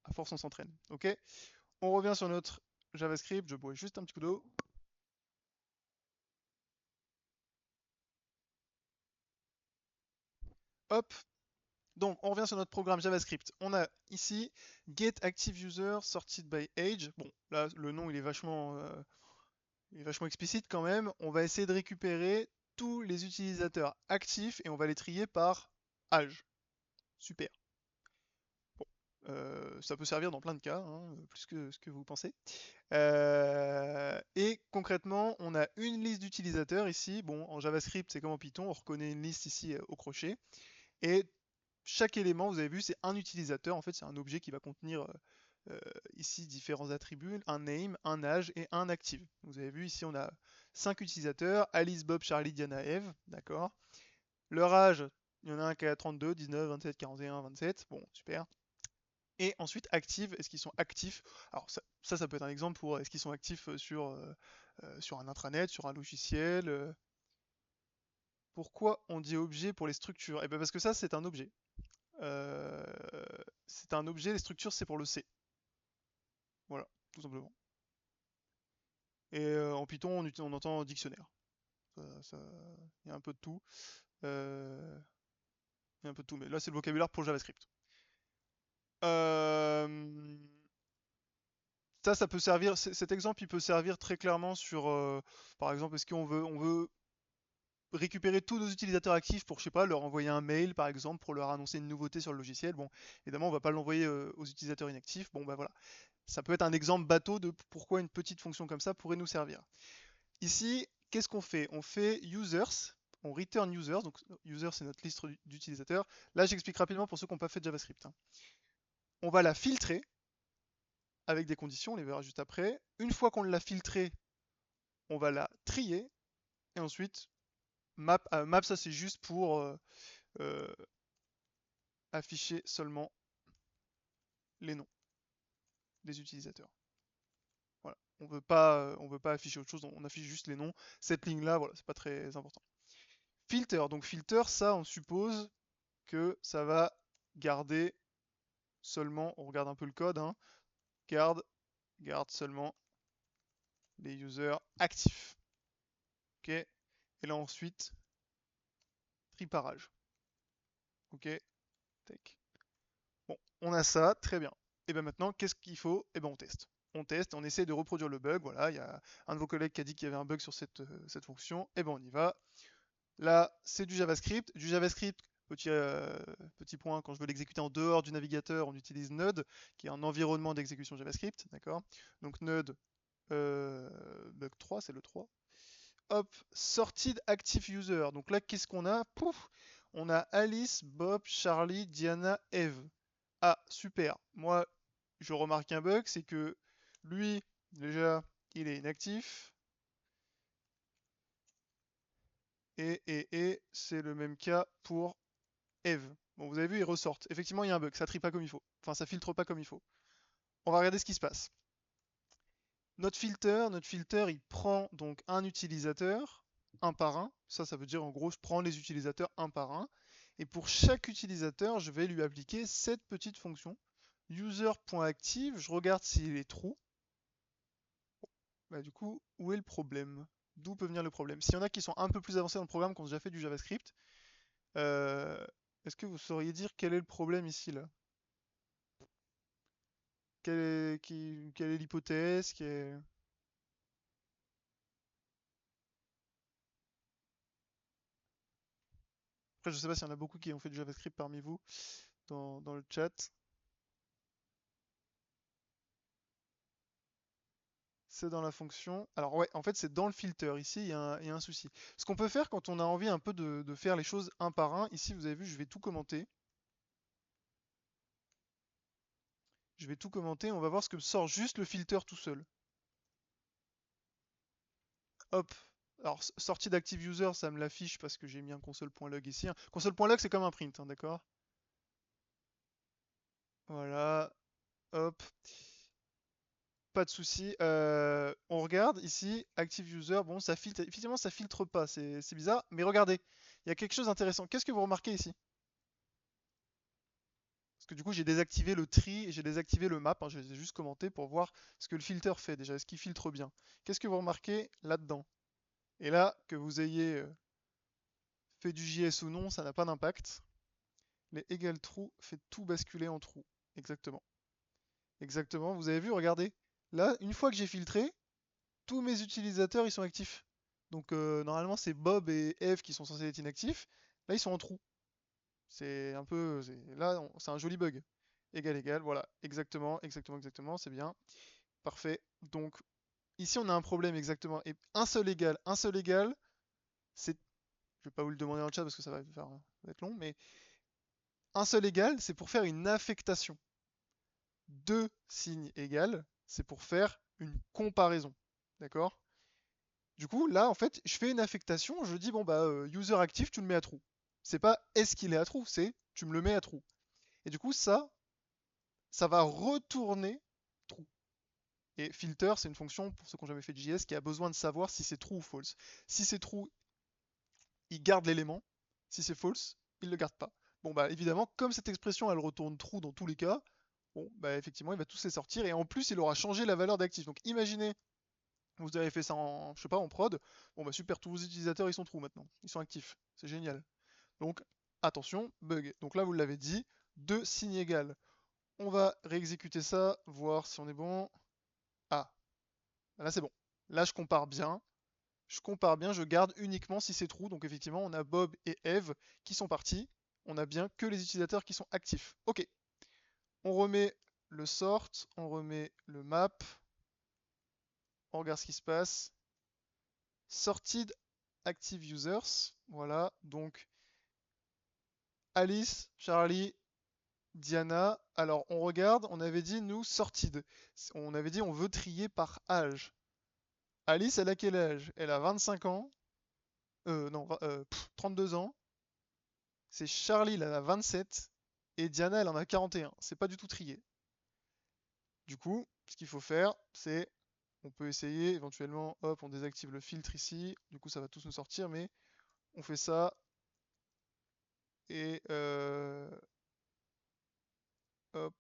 à force, on s'entraîne. Ok. On revient sur notre JavaScript. Je bois juste un petit coup d'eau. Hop. Donc, on revient sur notre programme JavaScript. On a ici get active user sorted by age. Bon, là, le nom, il est vachement explicite quand même. On va essayer de récupérer tous les utilisateurs actifs et on va les trier par âge. Super. Bon, ça peut servir dans plein de cas, hein, plus que ce que vous pensez. Et concrètement, on a une liste d'utilisateurs ici. Bon, en JavaScript, c'est comme en Python, on reconnaît une liste ici au crochet. Et chaque élément, vous avez vu, c'est un utilisateur. En fait, c'est un objet qui va contenir ici différents attributs, un name, un âge et un active. Vous avez vu, ici, on a 5 utilisateurs, Alice, Bob, Charlie, Diana, Eve, d'accord. Leur âge, il y en a un qui a 32, 19, 27, 41, 27. Bon, super. Et ensuite, active, est-ce qu'ils sont actifs? Alors ça peut être un exemple pour est-ce qu'ils sont actifs sur un intranet, sur un logiciel. Pourquoi on dit objet pour les structures? Eh bien parce que ça, c'est un objet. Euh, c'est un objet, les structures, c'est pour le C. Voilà, tout simplement. Et en Python, on entend dictionnaire. Ça, il y a un peu de tout. Euh, il y a un peu de tout, mais là, c'est le vocabulaire pour JavaScript. Euh, ça peut servir, cet exemple, il peut servir très clairement sur, par exemple, est-ce qu'on veut récupérer tous nos utilisateurs actifs pour, je sais pas, leur envoyer un mail, par exemple, pour leur annoncer une nouveauté sur le logiciel. Bon, évidemment, on va pas l'envoyer aux utilisateurs inactifs. Bon, bah voilà. Ça peut être un exemple bateau de pourquoi une petite fonction comme ça pourrait nous servir. Ici, qu'est-ce qu'on fait? On fait users, on return users, donc user c'est notre liste d'utilisateurs. Là, j'explique rapidement pour ceux qui n'ont pas fait de JavaScript, hein. On va la filtrer avec des conditions, on les verra juste après. Une fois qu'on l'a filtrée, on va la trier et ensuite map ça c'est juste pour euh, afficher seulement les noms des utilisateurs. Voilà. On veut pas afficher autre chose, on affiche juste les noms. Cette ligne là, voilà, c'est pas très important. Filter, donc filter, ça on suppose que ça va garder seulement, on regarde un peu le code, hein, garde seulement les users actifs. Ok. Et là ensuite, triparage. Ok. Tac. Bon, on a ça, très bien. Et bien maintenant, qu'est-ce qu'il faut? Et ben on teste. On teste, on essaie de reproduire le bug. Voilà, il y a un de vos collègues qui a dit qu'il y avait un bug sur cette fonction. Et ben on y va. Là, c'est du JavaScript. Du JavaScript, petit point, quand je veux l'exécuter en dehors du navigateur, on utilise Node, qui est un environnement d'exécution JavaScript. D'accord. Donc Node bug 3, c'est le 3. Hop, sorted active user. Donc là, qu'est-ce qu'on a? Pouf, on a Alice, Bob, Charlie, Diana, Eve. Ah, super. Moi, je remarque un bug, c'est que lui, déjà, il est inactif. Et c'est le même cas pour Eve. Bon, vous avez vu, ils ressortent. Effectivement, il y a un bug, ça trie pas comme il faut. Enfin, ça filtre pas comme il faut. On va regarder ce qui se passe. Notre filter, il prend donc un utilisateur, un par un. Ça veut dire en gros, je prends les utilisateurs un par un. Et pour chaque utilisateur, je vais lui appliquer cette petite fonction. User.active, je regarde s'il est true. Bah, du coup, où est le problème? D'où peut venir le problème? S'il y en a qui sont un peu plus avancés dans le programme, qui ont déjà fait du JavaScript, euh, est-ce que vous sauriez dire quel est le problème ici là? Quelle est l'hypothèse Après, je sais pas s'il y en a beaucoup qui ont fait du JavaScript parmi vous dans le chat. C'est dans la fonction. Alors ouais, en fait, c'est dans le filter. Ici, il y a un souci. Ce qu'on peut faire quand on a envie un peu de faire les choses un par un, ici, vous avez vu, je vais tout commenter. Je vais tout commenter. On va voir ce que sort juste le filter tout seul. Hop. Alors, sortie d'Active User, ça me l'affiche parce que j'ai mis un console.log ici. Console.log, c'est comme un print, hein, d'accord? Voilà. Hop. Pas de souci. On regarde ici, Active User. Bon, ça filtre. Effectivement, ça filtre pas. C'est bizarre. Mais regardez, il y a quelque chose d'intéressant. Qu'est-ce que vous remarquez ici? Parce que du coup, j'ai désactivé le tree et j'ai désactivé le map, hein, je les ai juste commenté pour voir ce que le filter fait déjà, est-ce qu'il filtre bien. Qu'est-ce que vous remarquez là-dedans? Et là, que vous ayez fait du JS ou non, ça n'a pas d'impact. Les equal true fait tout basculer en true. Exactement. Exactement, vous avez vu, regardez. Là, une fois que j'ai filtré, tous mes utilisateurs, ils sont actifs. Donc normalement, c'est Bob et Eve qui sont censés être inactifs. Là, ils sont en true. C'est un peu... Là, c'est un joli bug. Égal, égal, voilà. Exactement, exactement, exactement, c'est bien. Parfait. Donc, ici, on a un problème exactement. Et un seul égal, c'est... Je vais pas vous le demander dans le chat parce que ça va être long, mais un seul égal, c'est pour faire une affectation. Deux signes égal, c'est pour faire une comparaison. D'accord? Du coup, là, en fait, je fais une affectation, je dis, bon, bah, user active, tu le mets à true. C'est pas est-ce qu'il est à true, c'est tu me le mets à true. Et du coup, ça va retourner true. Et filter, c'est une fonction, pour ceux qui n'ont jamais fait de JS, qui a besoin de savoir si c'est true ou false. Si c'est true, il garde l'élément. Si c'est false, il ne le garde pas. Bon, bah évidemment, comme cette expression, elle retourne true dans tous les cas, bon, bah effectivement, il va tous les sortir. Et en plus, il aura changé la valeur d'actif. Donc imaginez, vous avez fait ça en, je sais pas, en prod. Bon, bah super, tous vos utilisateurs, ils sont true maintenant. Ils sont actifs. C'est génial. Donc, attention, bug. Donc là, vous l'avez dit, deux signes égales. On va réexécuter ça, voir si on est bon. Ah, là c'est bon. Là, je compare bien. Je compare bien, je garde uniquement si c'est true. Donc effectivement, on a Bob et Eve qui sont partis. On a bien que les utilisateurs qui sont actifs. Ok. On remet le sort, on remet le map. On regarde ce qui se passe. Sorted active users. Voilà. Donc Alice, Charlie, Diana. Alors on regarde, on avait dit nous sorted. On avait dit on veut trier par âge. Alice, elle a quel âge? Elle a 25 ans. Non, 32 ans. C'est Charlie, il en a 27. Et Diana, elle en a 41. C'est pas du tout trié. Du coup, ce qu'il faut faire, c'est... On peut essayer éventuellement, hop, on désactive le filtre ici. Du coup, ça va tous nous sortir, mais on fait ça. Et hop.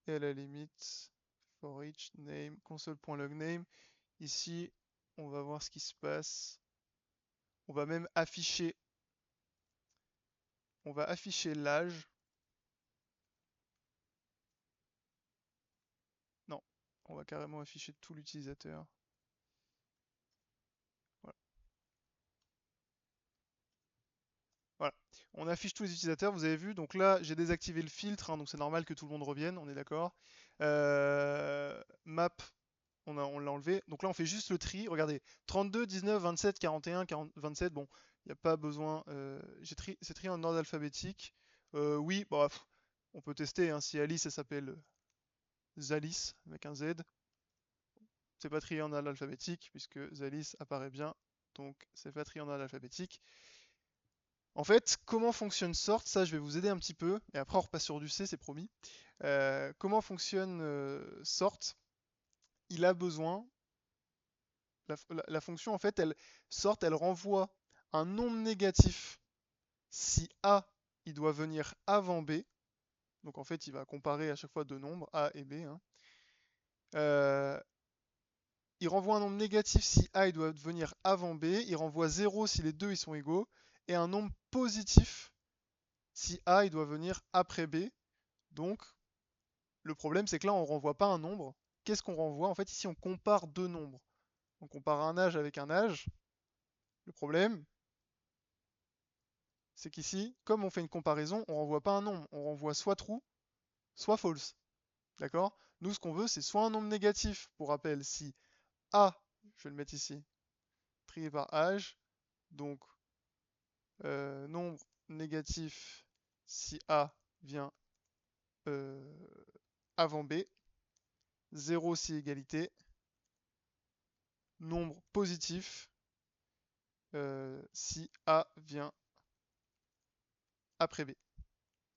Et à la limite, for each name, console.logname. Ici, on va voir ce qui se passe. On va même afficher... On va afficher l'âge. Non, on va carrément afficher tout l'utilisateur. Voilà. Voilà. On affiche tous les utilisateurs, vous avez vu. Donc là, j'ai désactivé le filtre, hein, donc c'est normal que tout le monde revienne, on est d'accord. Map, on l'a enlevé. Donc là, on fait juste le tri. Regardez, 32, 19, 27, 41, 40, 27. Bon, il n'y a pas besoin. C'est trié en ordre alphabétique. Oui, bah, on peut tester. Hein, si Alice, elle s'appelle Zalis avec un Z. C'est pas trié en ordre alphabétique puisque Zalis apparaît bien. Donc c'est pas trié en ordre alphabétique. En fait, comment fonctionne sort, ça je vais vous aider un petit peu, et après on repasse sur du C, c'est promis. Comment fonctionne sort? Il a besoin, la fonction en fait, elle sort, elle renvoie un nombre négatif si A, il doit venir avant B, donc en fait, il va comparer à chaque fois deux nombres, A et B, hein. Euh, il renvoie un nombre négatif si A, il doit venir avant B, il renvoie 0 si les deux, ils sont égaux, et un nombre positif si A, il doit venir après B. Donc, le problème, c'est que là, on ne renvoie pas un nombre. Qu'est-ce qu'on renvoie? En fait, ici, on compare deux nombres. On compare un âge avec un âge. Le problème, c'est qu'ici, comme on fait une comparaison, on renvoie pas un nombre. On renvoie soit true, soit false. D'accord? Nous, ce qu'on veut, c'est soit un nombre négatif, pour rappel, si A, je vais le mettre ici, trié par âge, donc nombre négatif si A vient euh, avant B, 0 si égalité, nombre positif si A vient après B.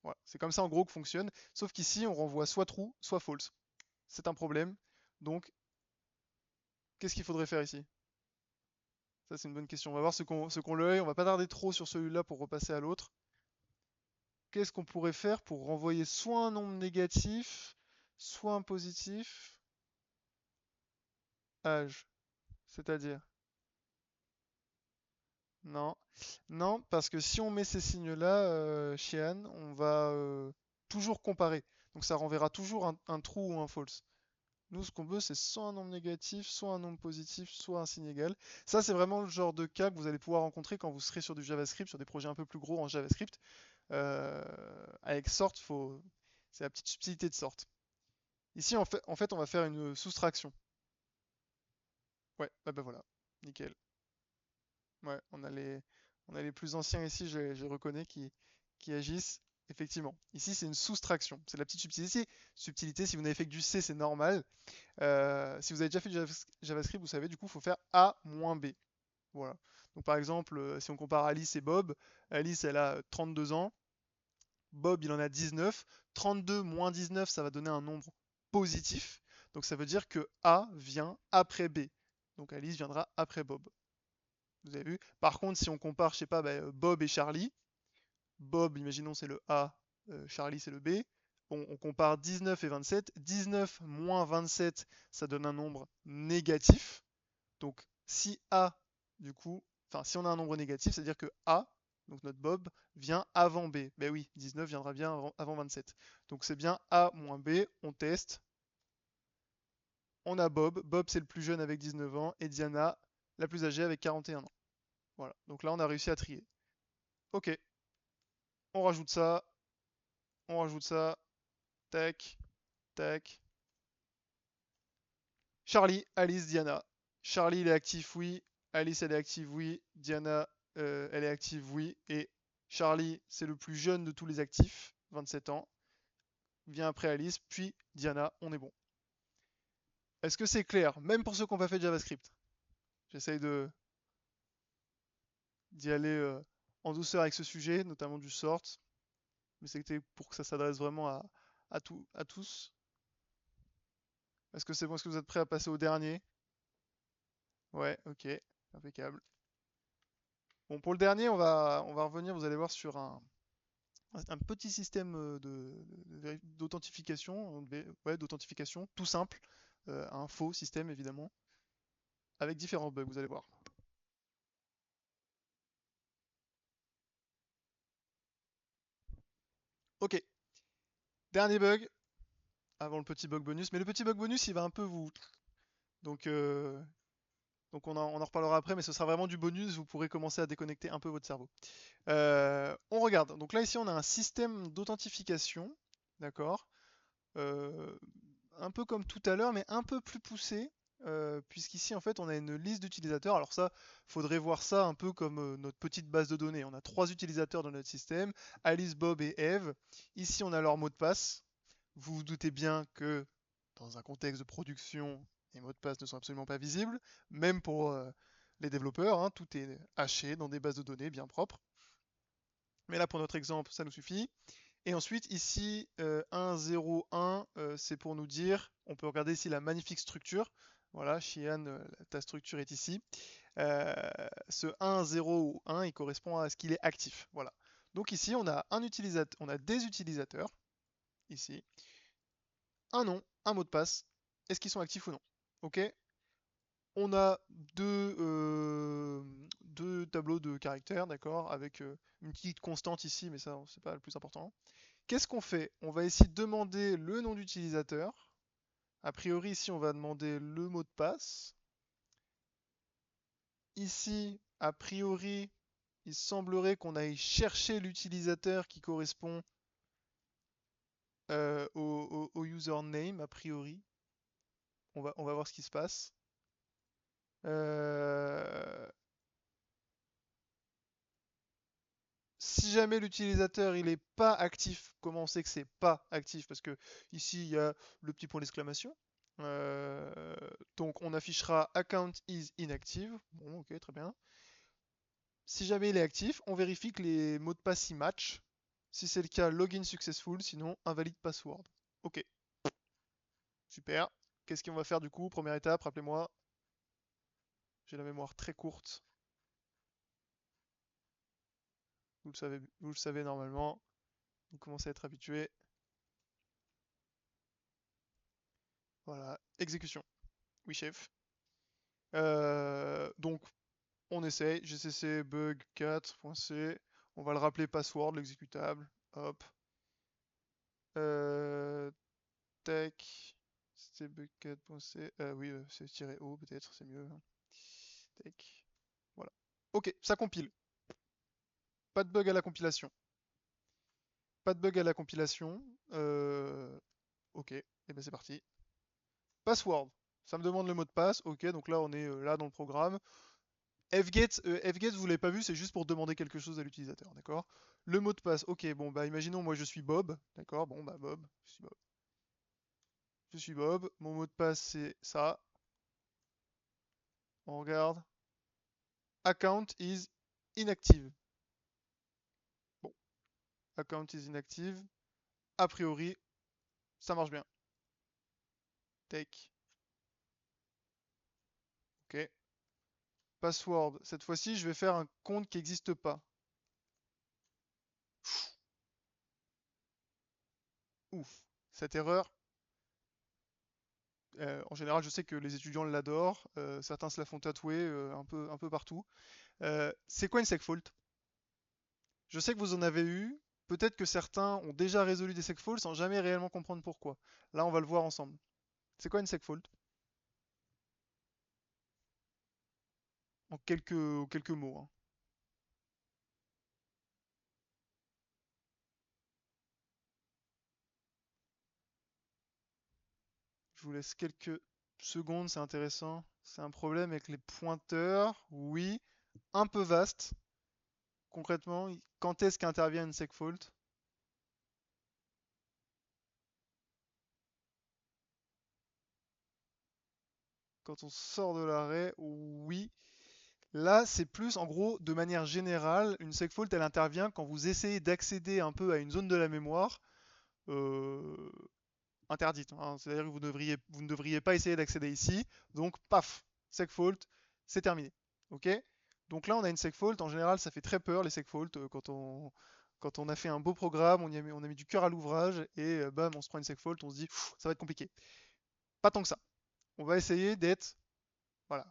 Voilà, c'est comme ça en gros que fonctionne, sauf qu'ici on renvoie soit true, soit false. C'est un problème, donc qu'est-ce qu'il faudrait faire ici? Ça c'est une bonne question, on va voir ce qu'on l'œil, on va pas tarder trop sur celui-là pour repasser à l'autre. Qu'est-ce qu'on pourrait faire pour renvoyer soit un nombre négatif, soit un positif? Âge, c'est-à-dire? Non. Non, parce que si on met ces signes-là, chez Anne, on va toujours comparer. Donc ça renverra toujours un true ou un false. Nous, ce qu'on veut, c'est soit un nombre négatif, soit un nombre positif, soit un signe égal. Ça, c'est vraiment le genre de cas que vous allez pouvoir rencontrer quand vous serez sur du JavaScript, sur des projets un peu plus gros en JavaScript. Euh, avec sort, c'est la petite subtilité de sort. Ici, en fait, on va faire une soustraction. Ouais, bah, bah voilà, nickel. Ouais, on a les plus anciens ici, je reconnais, qui agissent. Effectivement. Ici, c'est une soustraction. C'est la petite subtilité. Subtilité, si vous n'avez fait que du C, c'est normal. Si vous avez déjà fait du JavaScript, vous savez, du coup, il faut faire A moins B. Voilà. Donc, par exemple, si on compare Alice et Bob, Alice, elle a 32 ans. Bob, il en a 19. 32 moins 19, ça va donner un nombre positif. Donc, ça veut dire que A vient après B. Donc, Alice viendra après Bob. Vous avez vu? Par contre, si on compare, je sais pas, bah, Bob et Charlie, Bob, imaginons, c'est le A, Charlie, c'est le B. Bon, on compare 19 et 27. 19 moins 27, ça donne un nombre négatif. Donc, si A, du coup, enfin, si on a un nombre négatif, c'est-à-dire que A, donc notre Bob, vient avant B. Ben oui, 19 viendra bien avant 27. Donc, c'est bien A moins B. On teste. On a Bob. Bob, c'est le plus jeune avec 19 ans. Et Diana, la plus âgée avec 41 ans. Voilà. Donc là, on a réussi à trier. Ok. On rajoute ça. On rajoute ça. Tac. Tac. Charlie, Alice, Diana. Charlie, il est actif, oui. Alice, elle est active, oui. Diana, elle est active, oui. Et Charlie, c'est le plus jeune de tous les actifs, 27 ans. Vient après Alice, puis Diana, on est bon. Est-ce que c'est clair, même pour ceux qui n'ont pas fait de JavaScript? J'essaye d'y aller en douceur avec ce sujet, notamment du sort. Mais c'était pour que ça s'adresse vraiment à tous. Est-ce que c'est bon? Est-ce que vous êtes prêts à passer au dernier? Ouais, ok, impeccable. Bon, pour le dernier, on va revenir, vous allez voir, sur un petit système d'authentification, ouais, d'authentification, tout simple, un faux système évidemment, avec différents bugs, vous allez voir. Ok, dernier bug, avant le petit bug bonus, mais le petit bug bonus il va un peu vous... Donc, on en reparlera après, mais ce sera vraiment du bonus, vous pourrez commencer à déconnecter un peu votre cerveau. On regarde, donc là ici on a un système d'authentification, d'accord, euh, un peu comme tout à l'heure, mais un peu plus poussé, puisqu'ici en fait on a une liste d'utilisateurs. Alors ça, faudrait voir ça un peu comme notre petite base de données. On a trois utilisateurs dans notre système, Alice, Bob et Eve. Ici on a leur mot de passe. Vous vous doutez bien que dans un contexte de production, les mots de passe ne sont absolument pas visibles, même pour les développeurs, hein, tout est haché dans des bases de données bien propres. Mais là pour notre exemple, ça nous suffit. Et ensuite, ici, 1, 0, 1, c'est pour nous dire, on peut regarder ici la magnifique structure. Voilà, Shian, ta structure est ici. Ce 1, 0 ou 1, il correspond à ce qu'il est actif. Voilà. Donc ici, on a un utilisateur, on a des utilisateurs, ici, un nom, un mot de passe. Est-ce qu'ils sont actifs ou non? Ok. On a deux tableaux de caractères, d'accord, avec une petite constante ici, mais ça, c'est pas le plus important. Qu'est-ce qu'on fait? On va essayer de demander le nom d'utilisateur. A priori, ici, on va demander le mot de passe. Ici, a priori, il semblerait qu'on aille chercher l'utilisateur qui correspond au username, a priori. On va voir ce qui se passe. Euh, Si jamais l'utilisateur il est pas actif, comment on sait que c'est pas actif? Parce que ici il y a le petit point d'exclamation. Euh, donc on affichera account is inactive. Bon, ok, très bien. Si jamais il est actif, on vérifie que les mots de passe y matchent. Si c'est le cas, login successful, sinon invalide password. Ok, super. Qu'est-ce qu'on va faire du coup? Première étape, rappelez-moi, j'ai la mémoire très courte. Vous le savez normalement. Vous commencez à être habitué. Voilà, exécution. Oui, chef. Donc, on essaye. gcc bug 4.c. On va le rappeler password, l'exécutable. Hop. Euh, tech. C'était bug 4.c. Oui, c'est tiré O peut-être, c'est mieux. Tech. Voilà. Ok, ça compile. Pas de bug à la compilation. Pas de bug à la compilation. Ok, et ben c'est parti. Password. Ça me demande le mot de passe. Ok, donc là on est là dans le programme. Fget, vous l'avez pas vu, c'est juste pour demander quelque chose à l'utilisateur, d'accord? Le mot de passe, ok, bon bah imaginons moi je suis Bob, d'accord? Bon bah Bob, je suis Bob. Je suis Bob, mon mot de passe c'est ça. On regarde. Account is inactive. Bon, account is inactive. A priori, ça marche bien. Take. Ok. Password. Cette fois-ci, je vais faire un compte qui n'existe pas. Ouf. Cette erreur, en général, je sais que les étudiants l'adorent. Certains se la font tatouer un peu partout. C'est quoi une segfault? Je sais que vous en avez eu. Peut-être que certains ont déjà résolu des segfaults sans jamais réellement comprendre pourquoi. Là, on va le voir ensemble. C'est quoi une segfault? En quelques mots, hein. Je vous laisse quelques secondes, c'est intéressant. C'est un problème avec les pointeurs, oui. Un peu vaste. Concrètement, quand est-ce qu'intervient une segfault? Quand on sort de l'arrêt, oui. Là, c'est plus, en gros, de manière générale, une segfault, elle intervient quand vous essayez d'accéder un peu à une zone de la mémoire euh, interdite, hein. C'est-à-dire que vous ne devriez pas essayer d'accéder ici. Donc, paf, segfault, c'est terminé. Ok? Donc là, on a une segfault. En général, ça fait très peur les segfaults quand on a fait un beau programme, on a mis du cœur à l'ouvrage et bam, on se prend une segfault, on se dit, ça va être compliqué. Pas tant que ça. On va essayer d'être, voilà,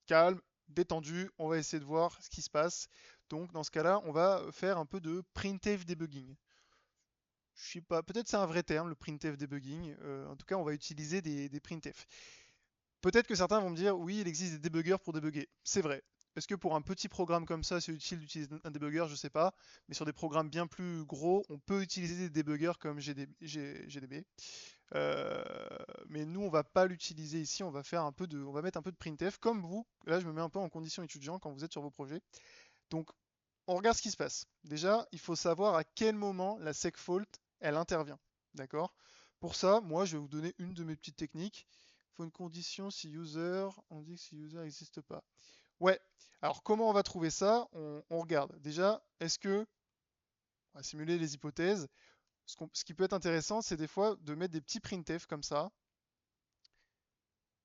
calme, détendu. On va essayer de voir ce qui se passe. Donc, dans ce cas-là, on va faire un peu de printf debugging. Je sais pas, peut-être c'est un vrai terme, le printf debugging. En tout cas, on va utiliser des printf. Peut-être que certains vont me dire, oui, il existe des débuggers pour débugger. C'est vrai. Est-ce que pour un petit programme comme ça, c'est utile d'utiliser un débugger? Je sais pas. Mais sur des programmes bien plus gros, on peut utiliser des débuggers comme GDB. Euh, mais nous, on va pas l'utiliser ici. On va mettre un peu de printf comme vous. Là, je me mets un peu en condition étudiant quand vous êtes sur vos projets. Donc, on regarde ce qui se passe. Déjà, il faut savoir à quel moment la segfault, elle intervient. D'accord? Pour ça, moi, je vais vous donner une de mes petites techniques. Il faut une condition si user, on dit que si user n'existe pas. Ouais. Alors, comment on va trouver ça? On regarde. Déjà, est-ce que, on va simuler les hypothèses. Ce qui peut être intéressant, c'est des fois de mettre des petits printf comme ça.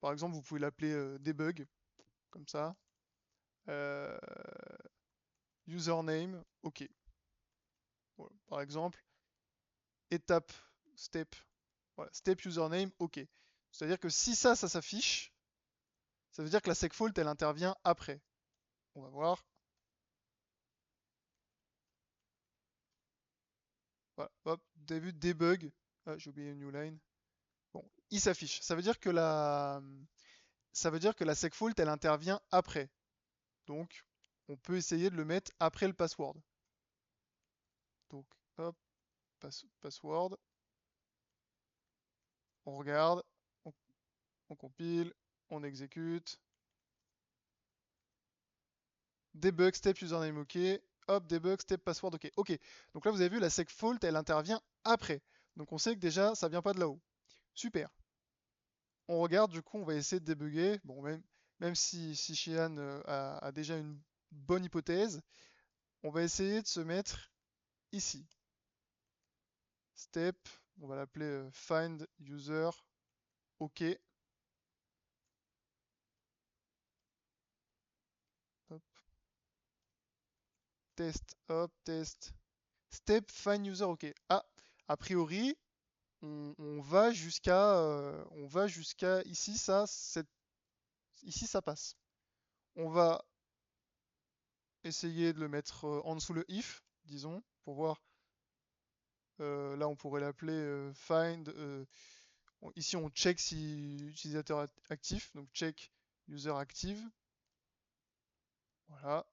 Par exemple, vous pouvez l'appeler debug, comme ça. Euh, username, ok. Voilà. Par exemple, étape, step, voilà, step username, ok. C'est-à-dire que si ça s'affiche, ça veut dire que la segfault, elle intervient après. On va voir. Voilà, hop, vous avez vu debug. Ah, j'ai oublié une new line. Bon, il s'affiche. Ça veut dire que la segfault, elle intervient après. Donc, on peut essayer de le mettre après le password. Donc, hop, password. On regarde, on compile, on exécute. Debug, step username, ok. Hop, debug, step password, ok. Ok. Donc là, vous avez vu, la segfault, elle intervient après. Donc on sait que déjà, ça vient pas de là-haut. Super. On regarde, du coup, on va essayer de débugger. Bon, même si Shehan a déjà une bonne hypothèse, on va essayer de se mettre ici. Step, on va l'appeler find user, ok. Hop, test, hop, test. Step, find user, ok. Ah, a priori, on va jusqu'à ici, ici ça passe. On va essayer de le mettre en dessous le if, disons, pour voir. Là, on pourrait l'appeler find. Ici, on check si utilisateur actif, donc check user active. Voilà.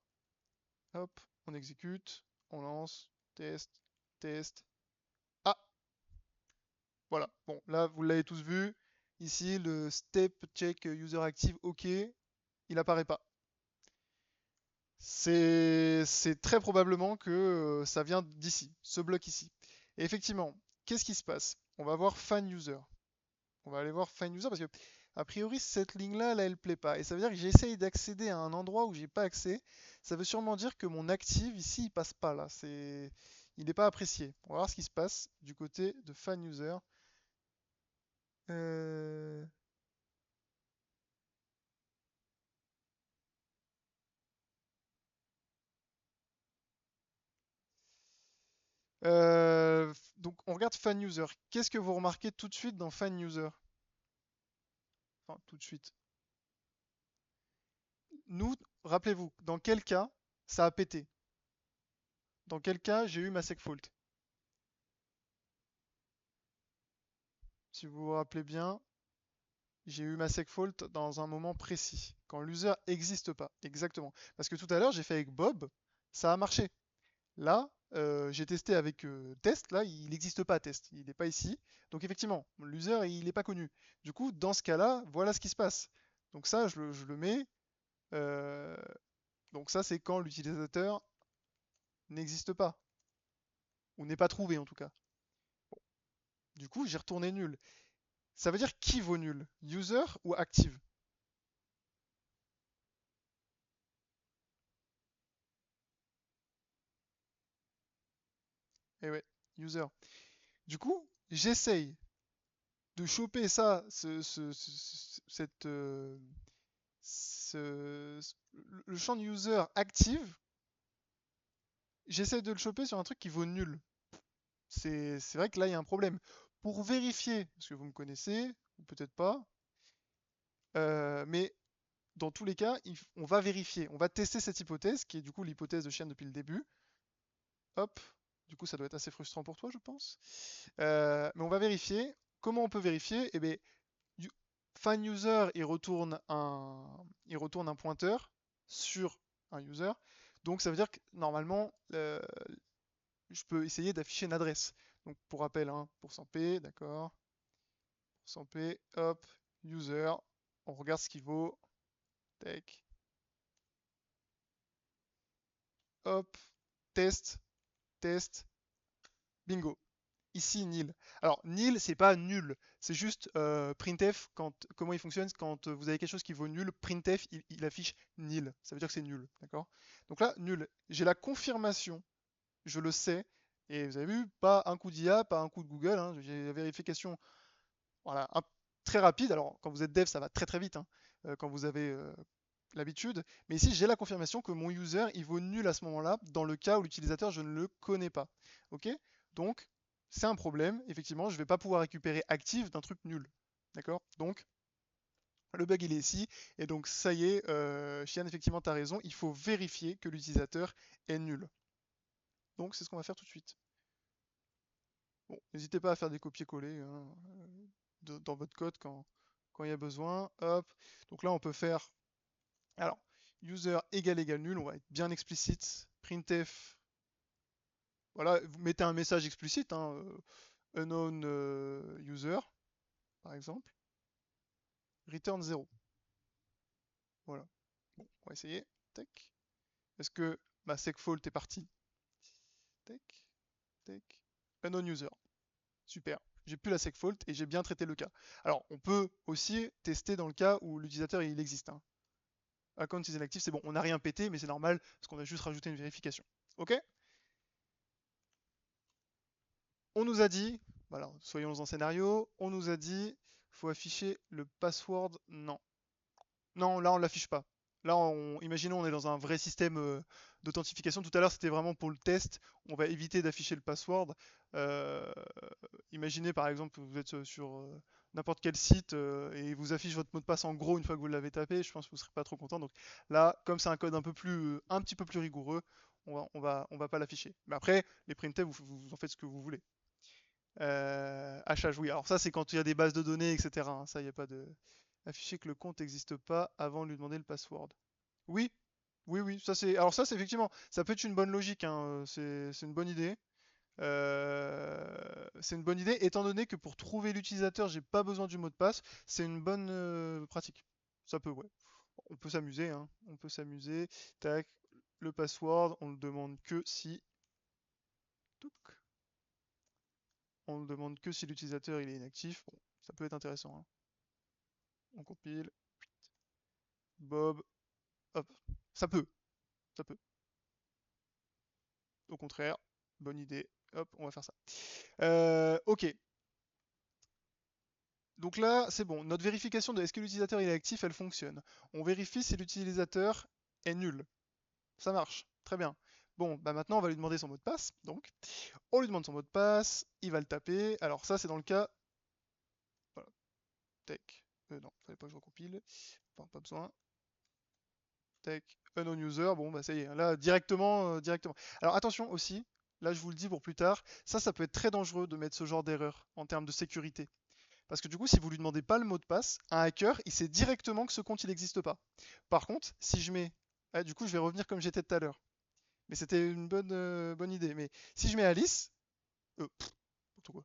Hop, on exécute, on lance, test, test. Ah, voilà. Bon, là, vous l'avez tous vu. Ici, le step check user active, ok, il apparaît pas. C'est très probablement que ça vient d'ici, ce bloc ici. Et effectivement, qu'est-ce qui se passe? On va voir fan user. On va aller voir find user parce que a priori cette ligne-là, là, elle plaît pas. Et ça veut dire que j'essaye d'accéder à un endroit où j'ai pas accès. Ça veut sûrement dire que mon active ici, il passe pas là. Il n'est pas apprécié. On va voir ce qui se passe du côté de fan user. Euh, donc on regarde fan user. Qu'est-ce que vous remarquez tout de suite dans fan user? Enfin, tout de suite. Nous, rappelez-vous, dans quel cas ça a pété? Dans quel cas j'ai eu ma segfault? Si vous vous rappelez bien, j'ai eu ma segfault dans un moment précis, quand l'user n'existe pas, exactement. Parce que tout à l'heure, j'ai fait avec Bob, ça a marché. Là, j'ai testé avec test, là, il n'existe pas test, il n'est pas ici. Donc effectivement, l'user, il n'est pas connu. Du coup, dans ce cas-là, voilà ce qui se passe. Donc ça, je le mets. euh, donc ça, c'est quand l'utilisateur n'existe pas, ou n'est pas trouvé en tout cas. Du coup, j'ai retourné nul. Ça veut dire qui vaut nul? User ou active? Eh ouais, user. Du coup, j'essaye de choper ça, cette, le champ de user active, j'essaye de le choper sur un truc qui vaut nul. C'est vrai que là, il y a un problème. Pour vérifier, parce que vous me connaissez, ou peut-être pas, mais dans tous les cas, on va vérifier, on va tester cette hypothèse, qui est du coup l'hypothèse de Chien depuis le début. Hop, du coup, ça doit être assez frustrant pour toi, je pense. Mais on va vérifier. Comment on peut vérifier? Eh bien, find user, il retourne un pointeur sur un user. Donc ça veut dire que normalement, je peux essayer d'afficher une adresse. Donc pour rappel, hein, %p, d'accord. %p, hop, user, on regarde ce qu'il vaut. Tac, hop, test, test, bingo. Ici, nil. Alors, nil, c'est pas nul. C'est juste printf, comment il fonctionne quand vous avez quelque chose qui vaut nul, printf, il affiche nil. Ça veut dire que c'est nul. D'accord? Donc là, nul. J'ai la confirmation, je le sais. Et vous avez vu, pas un coup d'IA, pas un coup de Google. Hein, j'ai la vérification voilà, très rapide. Alors, quand vous êtes dev, ça va très très vite. Hein. Quand vous avez l'habitude, mais ici j'ai la confirmation que mon user il vaut nul à ce moment-là, dans le cas où l'utilisateur je ne le connais pas. Ok? Donc c'est un problème, effectivement, je ne vais pas pouvoir récupérer active d'un truc nul. D'accord? Donc le bug il est ici, et donc ça y est, Chian, effectivement tu as raison, il faut vérifier que l'utilisateur est nul. Donc c'est ce qu'on va faire tout de suite. Bon, n'hésitez pas à faire des copier-coller hein, dans votre code quand il y a besoin. Hop. Donc là on peut faire, alors, user égale nul, on va être bien explicite. Printf, voilà, vous mettez un message explicite, hein, unknown user, par exemple. Return 0. Voilà. Bon, on va essayer. Tac. Est-ce que ma segfault est partie? Tac, tac. Unknown user. Super. J'ai plus la segfault et j'ai bien traité le cas. Alors, on peut aussi tester dans le cas où l'utilisateur il existe. Hein. Account is inactive, c'est bon, on n'a rien pété, mais c'est normal parce qu'on a juste rajouté une vérification. Ok? On nous a dit, voilà, soyons en scénario, on nous a dit, faut afficher le password, non. Non, là on l'affiche pas. Là, imaginons on est dans un vrai système d'authentification. Tout à l'heure c'était vraiment pour le test. On va éviter d'afficher le password. Euh, Imaginez par exemple vous êtes sur n'importe quel site et il vous affiche votre mot de passe en gros une fois que vous l'avez tapé. Je pense que vous serez pas trop content. Donc là, comme c'est un code un petit peu plus rigoureux, on va pas l'afficher. Mais après, les printf, vous en faites ce que vous voulez. Hachage, oui. Alors ça, c'est quand il y a des bases de données, etc. hein. Ça, il n'y a pas de... Afficher que le compte n'existe pas avant de lui demander le password. Oui, oui, oui. Ça, c'est... Alors ça, c'est effectivement... Ça peut être une bonne logique. Hein. C'est une bonne idée. C'est une bonne idée, étant donné que pour trouver l'utilisateur, j'ai pas besoin du mot de passe. C'est une bonne pratique. Ça peut, ouais. On peut s'amuser, hein. On peut s'amuser. Tac. Le password, on le demande que si... Touc. On ne demande que si l'utilisateur il est inactif. Bon, ça peut être intéressant. Hein. On compile. Bob. Hop. Ça peut. Ça peut. Au contraire. Bonne idée. Hop, on va faire ça. Ok. Donc là, c'est bon. Notre vérification de est-ce que l'utilisateur il est actif, elle fonctionne. On vérifie si l'utilisateur est nul. Ça marche. Très bien. Bon, bah maintenant on va lui demander son mot de passe. Donc, on lui demande son mot de passe. Il va le taper. Alors ça, c'est dans le cas. Voilà. Tac. Non, fallait pas que je recompile. Enfin, pas besoin. Tac, unknown user, bon bah ça y est, là directement. Alors attention aussi, là je vous le dis pour plus tard, ça peut être très dangereux de mettre ce genre d'erreur en termes de sécurité. Parce que du coup, si vous lui demandez pas le mot de passe, un hacker, il sait directement que ce compte il n'existe pas. Par contre, si je mets, ah, du coup je vais revenir comme j'étais tout à l'heure, mais c'était une bonne idée. Mais si je mets Alice, n'importe quoi.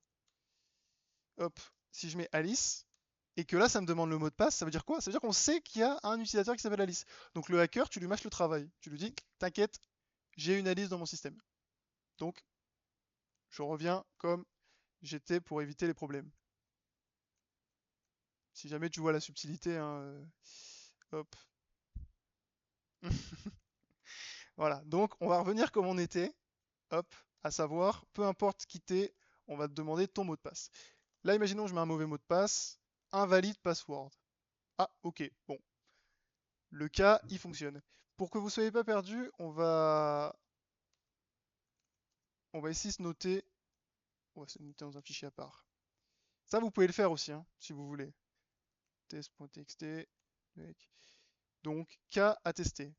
Hop, si je mets Alice, et que là ça me demande le mot de passe, ça veut dire quoi? Ça veut dire qu'on sait qu'il y a un utilisateur qui s'appelle Alice. Donc le hacker, tu lui mâches le travail. Tu lui dis, t'inquiète, j'ai une Alice dans mon système. Donc je reviens comme j'étais pour éviter les problèmes. Si jamais tu vois la subtilité, hein, hop. Voilà, donc on va revenir comme on était, hop, à savoir, peu importe qui t'es, on va te demander ton mot de passe. Là, imaginons je mets un mauvais mot de passe, invalide password. Ah, ok, bon, le cas, il fonctionne. Pour que vous ne soyez pas perdu, on va essayer de se noter, on va se noter dans un fichier à part. Ça, vous pouvez le faire aussi, hein, si vous voulez. Test.txt, donc cas à tester.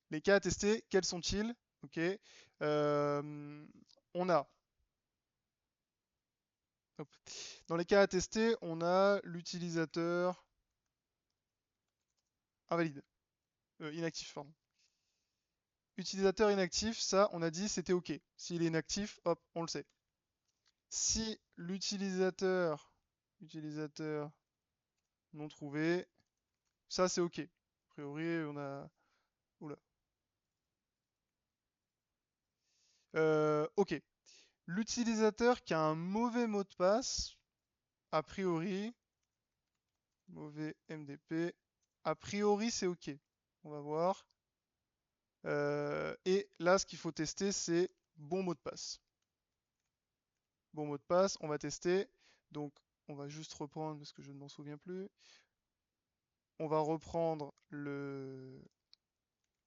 Les cas à tester, quels sont-ils? Ok. On a, hop. Dans les cas à tester, on a l'utilisateur invalide, inactif, pardon. Utilisateur inactif, ça, on a dit c'était ok. S'il est inactif, hop, on le sait. Si utilisateur non trouvé, ça c'est ok. A priori, on a, oula. Ok. L'utilisateur qui a un mauvais mot de passe, a priori, mauvais MDP, a priori c'est ok. On va voir. Et là, ce qu'il faut tester, c'est bon mot de passe. Bon mot de passe, on va tester. Donc, on va juste reprendre parce que je ne m'en souviens plus. On va reprendre le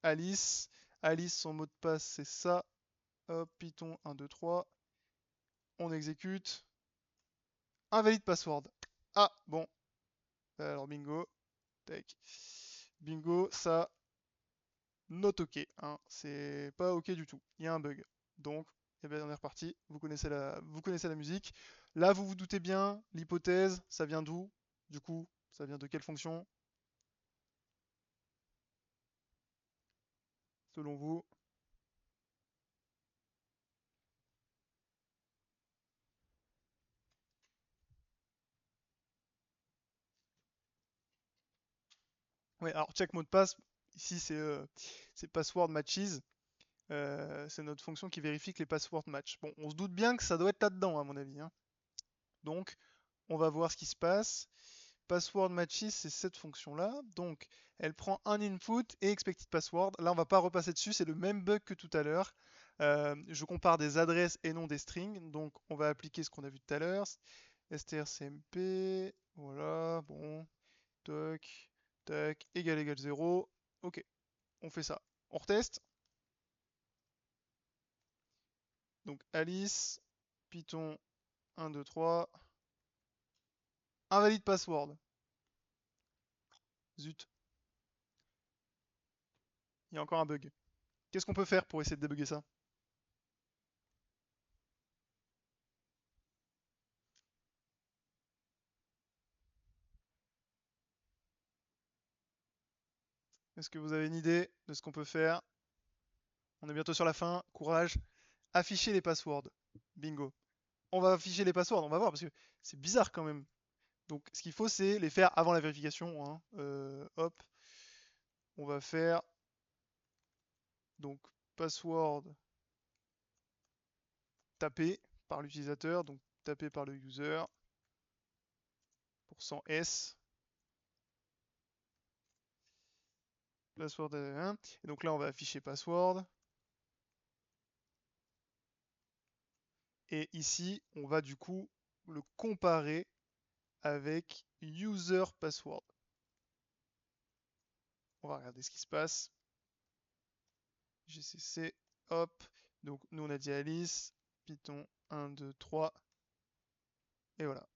Alice. Alice, son mot de passe, c'est ça. Hop, Python 1, 2, 3. On exécute. Invalide password. Ah, bon. Alors, bingo. Tac. Bingo, ça, not OK. Hein. C'est pas OK du tout. Il y a un bug. Donc, eh bien, on est reparti. Vous connaissez la musique. Là, vous vous doutez bien, l'hypothèse, ça vient d'où? Du coup, ça vient de quelle fonction, selon vous? Ouais, alors check mot de passe, ici c'est password matches. C'est notre fonction qui vérifie que les passwords match. Bon, on se doute bien que ça doit être là-dedans, à mon avis. Hein. Donc, on va voir ce qui se passe. Password matches, c'est cette fonction-là. Donc, elle prend un input et expected password. Là, on va pas repasser dessus, c'est le même bug que tout à l'heure. Je compare des adresses et non des strings. Donc, on va appliquer ce qu'on a vu tout à l'heure. strcmp, voilà, bon, toc, tac, égal 0. Ok, on fait ça. On reteste. Donc, Alice, Python 1, 2, 3. Invalide password. Zut, il y a encore un bug. Qu'est-ce qu'on peut faire pour essayer de débugger ça? Est-ce que vous avez une idée de ce qu'on peut faire? On est bientôt sur la fin, courage. Afficher les passwords. Bingo. On va afficher les passwords, on va voir, parce que c'est bizarre quand même. Donc ce qu'il faut, c'est les faire avant la vérification. Hein. Hop, on va faire donc password tapé par l'utilisateur, donc tapé par le user, %s, password, et donc là on va afficher password. Et ici, on va du coup le comparer avec user password. On va regarder ce qui se passe. GCC, hop. Donc nous on a dit Alice, Python 1, 2, 3. Et voilà.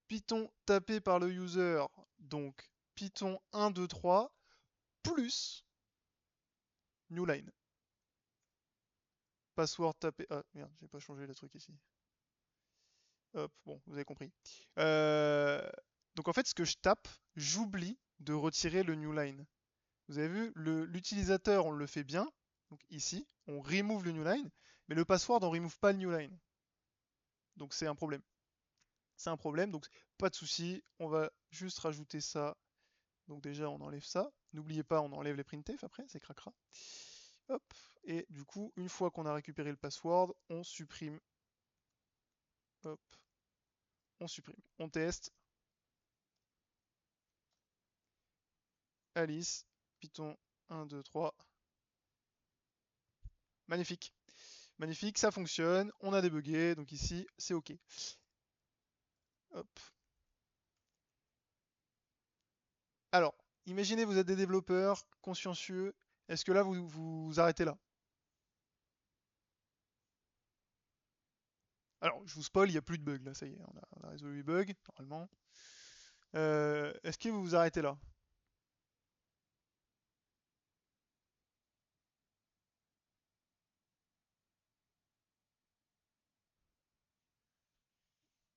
Python tapé par le user, donc Python 1, 2, 3, plus new line. Password tapé. Ah merde, j'ai pas changé le truc ici. Hop, bon, vous avez compris. Euh, Donc en fait, ce que je tape, j'oublie de retirer le new line. Vous avez vu, l'utilisateur, on le fait bien. Donc ici, on remove le new line, mais le password, on remove pas le new line. Donc c'est un problème. C'est un problème, donc pas de souci. On va juste rajouter ça. Donc déjà, on enlève ça. N'oubliez pas, on enlève les printf après, c'est cracra. Hop. Et du coup, une fois qu'on a récupéré le password, on supprime. Hop. On supprime. On teste. Alice, Python 1, 2, 3. Magnifique. Magnifique, ça fonctionne. On a débugué, donc ici, c'est OK. Hop. Alors, imaginez vous êtes des développeurs consciencieux. Est-ce que là, vous arrêtez là? Alors, je vous spoil, il n'y a plus de bugs là, ça y est, on a résolu les bugs, normalement. Est-ce que vous vous arrêtez là?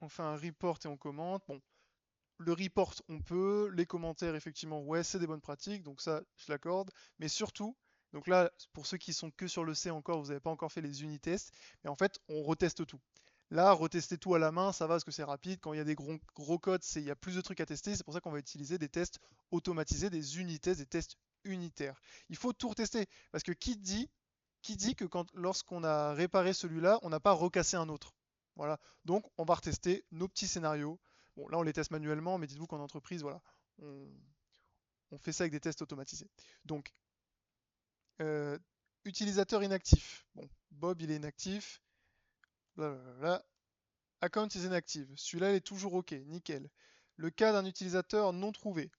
On fait un report et on commente. Bon, le report, on peut. Les commentaires, effectivement, ouais, c'est des bonnes pratiques, donc ça, je l'accorde. Mais surtout, donc là, pour ceux qui sont que sur le C encore, vous n'avez pas encore fait les unit tests, mais en fait, on reteste tout. Là, retester tout à la main, ça va parce que c'est rapide. Quand il y a des gros codes, il y a plus de trucs à tester. C'est pour ça qu'on va utiliser des tests automatisés, des unit tests, des tests unitaires. Il faut tout retester parce que qui dit que lorsqu'on a réparé celui-là, on n'a pas recassé un autre. Voilà. Donc, on va retester nos petits scénarios. Bon, là, on les teste manuellement, mais dites-vous qu'en entreprise, voilà, on, on fait ça avec des tests automatisés. Donc, euh, utilisateur inactif. Bon, Bob, il est inactif. Blablabla. Account is inactive. Celui-là, il est toujours OK. Nickel. Le cas d'un utilisateur non trouvé.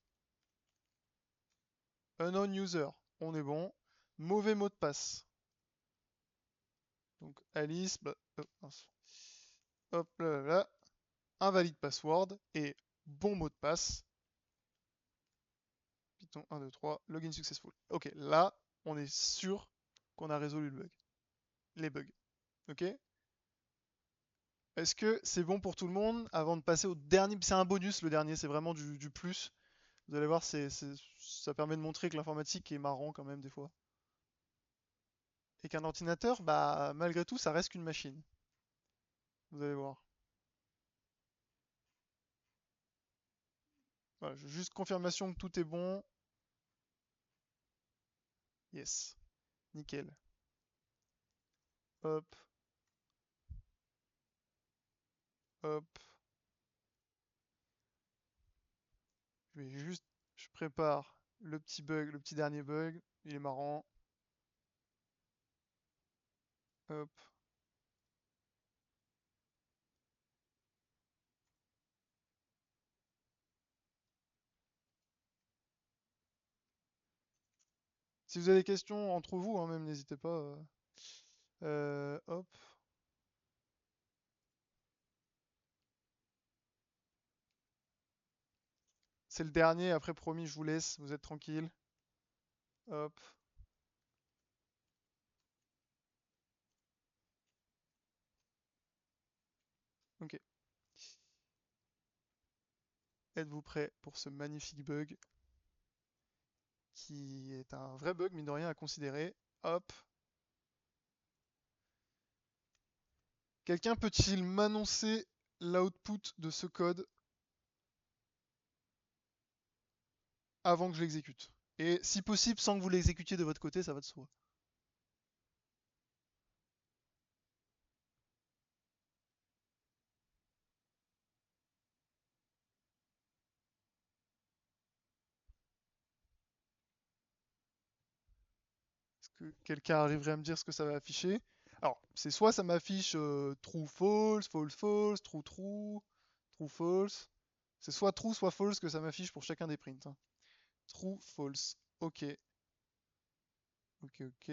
Unknown user. On est bon. Mauvais mot de passe. Donc Alice, hop là, là, là. Invalide password et bon mot de passe. Python 1, 2, 3, login successful. Ok, là, on est sûr qu'on a résolu le bug. Les bugs. Ok. Est-ce que c'est bon pour tout le monde avant de passer au dernier? C'est un bonus le dernier, c'est vraiment du plus. Vous allez voir, ça permet de montrer que l'informatique est marrant quand même des fois. Et qu'un ordinateur, bah malgré tout, ça reste qu'une machine. Vous allez voir. Voilà, juste confirmation que tout est bon. Yes. Nickel. Hop, hop. Je prépare le petit bug, le petit dernier bug. Il est marrant. Hop. Si vous avez des questions entre vous, hein, même n'hésitez pas. Hop. C'est le dernier, après promis, je vous laisse, vous êtes tranquille. Hop. Ok. Êtes-vous prêts pour ce magnifique bug qui est un vrai bug, mine de rien, à considérer. Hop. Quelqu'un peut-il m'annoncer l'output de ce code avant que je l'exécute? Et si possible, sans que vous l'exécutiez de votre côté, ça va de soi. Est-ce que quelqu'un arriverait à me dire ce que ça va afficher? Alors, c'est soit ça m'affiche true, false, false, false, true, true, true, false. C'est soit true, soit false que ça m'affiche pour chacun des prints, hein. True, false. Ok, ok, ok.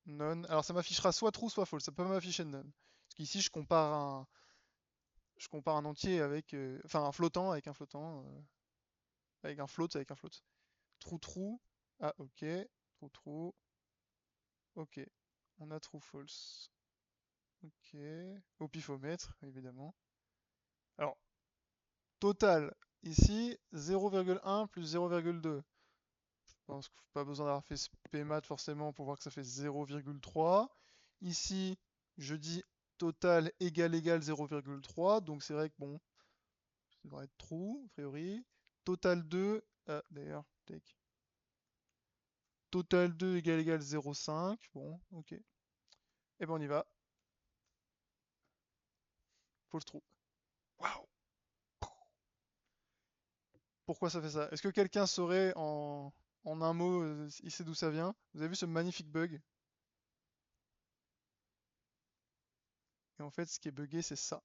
None. Alors, ça m'affichera soit true, soit false. Ça peut m'afficher none. Parce qu'ici, je compare un entier avec, enfin, un flottant avec un flottant, avec un float avec un float. True, true. Ah, ok. True, true. Ok. On a true, false. Ok. Au pifomètre, évidemment. Alors, total, ici, 0,1 plus 0,2. Je pense qu'il n'y a pas besoin d'avoir fait ce PMAT forcément pour voir que ça fait 0,3. Ici, je dis total égal 0,3. Donc c'est vrai que bon, ça devrait être true, a priori. Total 2, d'ailleurs, take. Total 2 égal 0,5. Bon, ok. Et ben on y va. False true. Waouh! Pourquoi ça fait ça? Est-ce que quelqu'un saurait en un mot, il sait d'où ça vient? Vous avez vu ce magnifique bug? Et en fait, ce qui est buggé, c'est ça.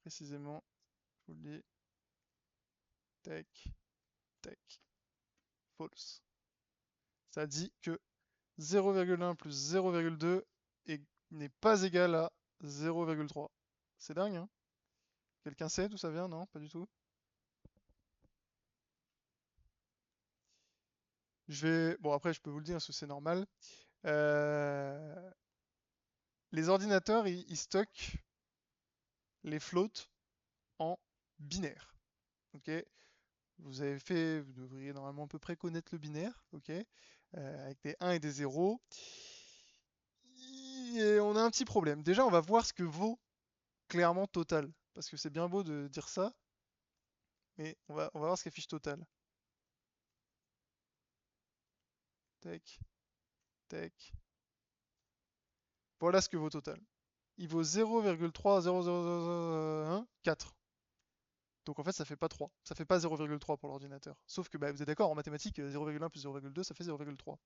Précisément, je vous le dis. Tac, tac, false. Ça dit que 0,1 plus 0,2 n'est pas égal à 0,3. C'est dingue, hein? Quelqu'un sait d'où ça vient? Non, pas du tout. Bon, après, je peux vous le dire, parce que c'est normal. Euh, Les ordinateurs, ils stockent les floats en binaire. Ok? Vous devriez normalement à peu près connaître le binaire, ok? Avec des 1 et des 0. Et on a un petit problème. Déjà, on va voir ce que vaut clairement total. Parce que c'est bien beau de dire ça, mais on va voir ce qu'affiche total. Tac, tac. Voilà ce que vaut total. Il vaut 0,30001,4. Donc en fait, ça fait pas 3. Ça fait pas 0,3 pour l'ordinateur. Sauf que bah, vous êtes d'accord, en mathématiques, 0,1 plus 0,2, ça fait 0,3.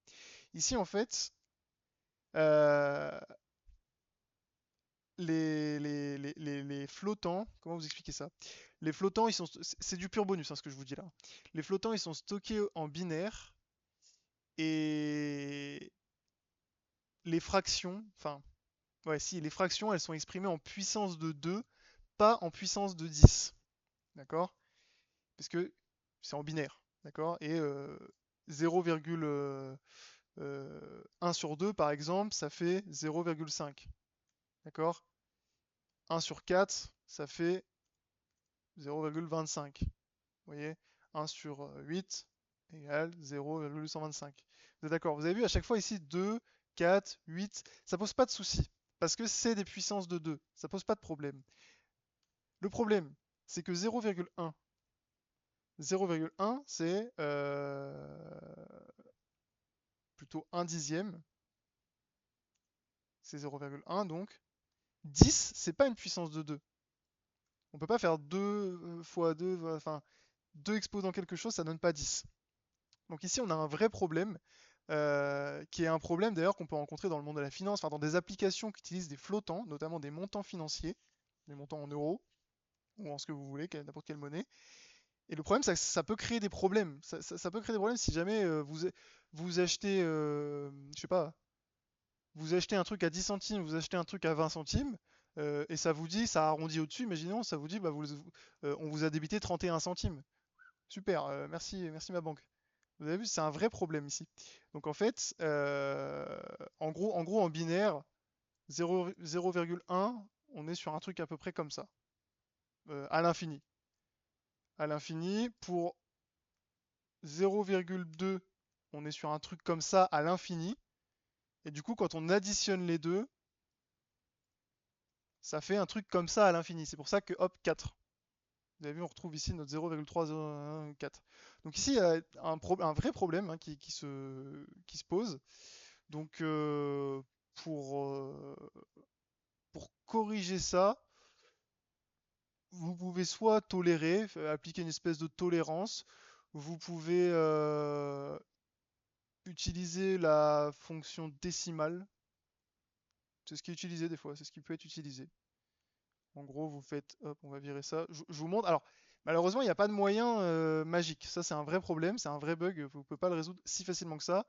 Ici, en fait, euh, les flottants, comment vous expliquer ça? Les flottants, c'est du pur bonus, hein, ce que je vous dis là. Les flottants, ils sont stockés en binaire et les fractions, enfin, ouais, si, les fractions, elles sont exprimées en puissance de 2, pas en puissance de 10. D'accord? Parce que c'est en binaire. D'accord? Et 0,1 sur 2, par exemple, ça fait 0,5. D'accord? 1 sur 4, ça fait 0,25. Vous voyez? 1 sur 8 égale 0,125. Vous êtes d'accord? Vous avez vu à chaque fois ici 2, 4, 8, ça pose pas de souci. Parce que c'est des puissances de 2. Ça pose pas de problème. Le problème, c'est que 0,1, 0,1, c'est plutôt 1 dixième. C'est 0,1 donc. 10, c'est pas une puissance de 2. On peut pas faire 2 fois 2, enfin 2 exposants quelque chose, ça donne pas 10. Donc ici, on a un vrai problème, qui est un problème d'ailleurs qu'on peut rencontrer dans le monde de la finance, enfin dans des applications qui utilisent des flottants, notamment des montants financiers, des montants en euros, ou en ce que vous voulez, n'importe quelle monnaie. Et le problème, c'est que ça peut créer des problèmes. Ça peut créer des problèmes si jamais vous achetez, je sais pas, vous achetez un truc à 10 centimes, vous achetez un truc à 20 centimes, et ça vous dit, ça arrondit au-dessus, imaginons, ça vous dit, bah, on vous a débité 31 centimes. Super, merci, merci ma banque. Vous avez vu, c'est un vrai problème ici. Donc en fait, en binaire, 0,1, on est sur un truc à peu près comme ça, à l'infini. À l'infini, pour 0,2, on est sur un truc comme ça à l'infini. Et du coup, quand on additionne les deux, ça fait un truc comme ça à l'infini. C'est pour ça que, hop, 4. Vous avez vu, on retrouve ici notre 0,314. Donc ici, il y a un vrai problème, hein, qui se pose. Donc pour, euh, pour corriger ça, vous pouvez soit tolérer, appliquer une espèce de tolérance, vous pouvez utiliser la fonction décimale. C'est ce qui est utilisé des fois, c'est ce qui peut être utilisé. En gros, vous faites, hop, on va virer ça. Je vous montre. Alors, malheureusement, il n'y a pas de moyen magique. Ça, c'est un vrai problème, c'est un vrai bug. Vous ne pouvez pas le résoudre si facilement que ça.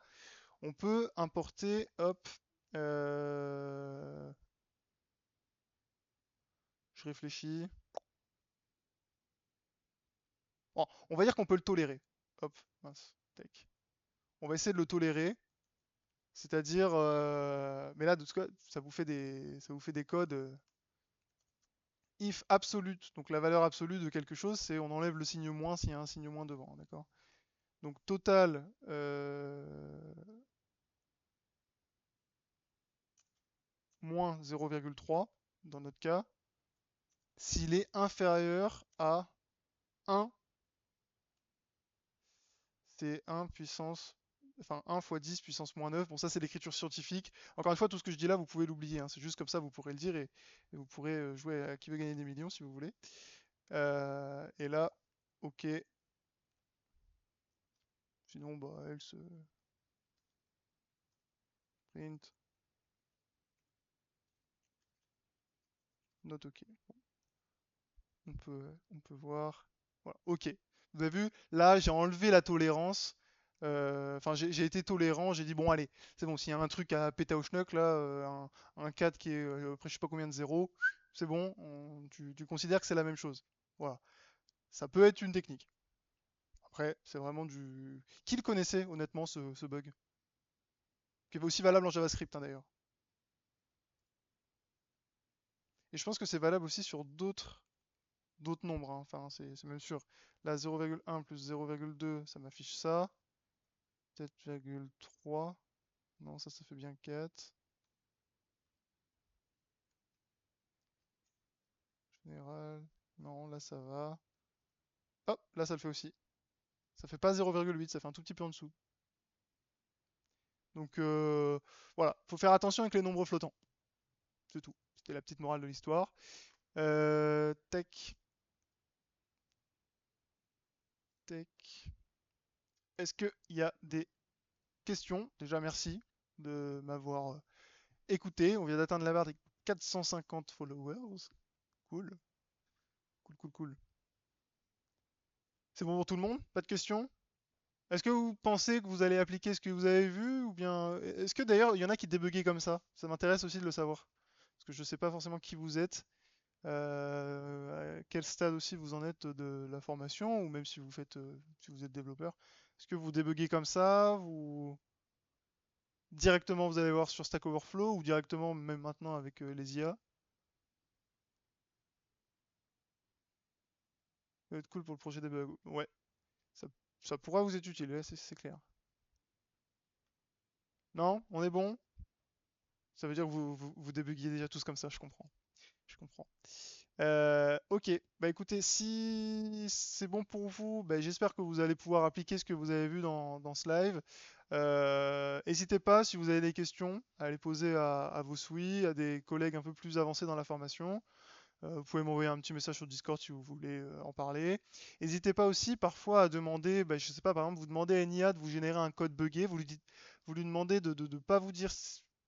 On peut importer, hop, euh, je réfléchis. Bon, on va dire qu'on peut le tolérer. Hop, mince, tac. On va essayer de le tolérer. C'est-à-dire, mais là, de tout cas, ça vous fait des codes. If absolute, donc la valeur absolue de quelque chose, c'est on enlève le signe moins s'il y a un signe moins devant, d'accord? Donc total, moins 0,3 dans notre cas, s'il est inférieur à 1, c'est 1 puissance, enfin 1 fois 10 puissance moins 9. Bon, ça c'est l'écriture scientifique. Encore une fois, tout ce que je dis là, vous pouvez l'oublier, hein. C'est juste comme ça, vous pourrez le dire et vous pourrez jouer à qui veut gagner des millions si vous voulez. Et là, ok. Sinon, bah, elle se print, not ok. On peut voir. Voilà, ok. Vous avez vu, là j'ai enlevé la tolérance. Enfin, j'ai été tolérant, j'ai dit bon, allez, c'est bon, s'il y a un truc à péter au schnock, là, un 4 qui est après je sais pas combien de zéros, c'est bon, tu considères que c'est la même chose. Voilà. Ça peut être une technique. Après, c'est vraiment du. Qui le connaissait, honnêtement, ce bug? Qui est aussi valable en JavaScript, hein, d'ailleurs. Et je pense que c'est valable aussi sur d'autres nombres, hein. Enfin, c'est même sûr. Là, 0,1 plus 0,2, ça m'affiche ça. 7,3. Non, ça fait bien 4. Général. Non, là ça va. Hop, là ça le fait aussi. Ça fait pas 0,8, ça fait un tout petit peu en dessous. Donc voilà, faut faire attention avec les nombres flottants. C'est tout. C'était la petite morale de l'histoire. Tac, tac. Est-ce qu'il y a des questions? Déjà, merci de m'avoir écouté. On vient d'atteindre la barre des 450 followers. Cool, cool, cool, cool. C'est bon pour tout le monde? Pas de questions? Est-ce que vous pensez que vous allez appliquer ce que vous avez vu ou bien est-ce que d'ailleurs il y en a qui débuggaient comme ça? Ça m'intéresse aussi de le savoir. Parce que je sais pas forcément qui vous êtes, à quel stade aussi vous en êtes de la formation, ou même si vous faites si vous êtes développeur. Est-ce que vous débuguez comme ça, vous directement vous allez voir sur Stack Overflow ou directement même maintenant avec les IA? Ça va être cool pour le projet debug. Ouais, ça, ça pourra vous être utile, ouais, c'est clair. Non? On est bon? Ça veut dire que vous débuguiez déjà tous comme ça, je comprends. Je comprends. Ok, bah écoutez, si c'est bon pour vous, bah, j'espère que vous allez pouvoir appliquer ce que vous avez vu dans ce live. N'hésitez pas, si vous avez des questions, à les poser à vos SWI, à des collègues un peu plus avancés dans la formation. Vous pouvez m'envoyer un petit message sur Discord si vous voulez en parler. N'hésitez pas aussi parfois à demander, bah, je sais pas, par exemple, vous demandez à une IA de vous générer un code buggé, vous lui demandez de pas vous dire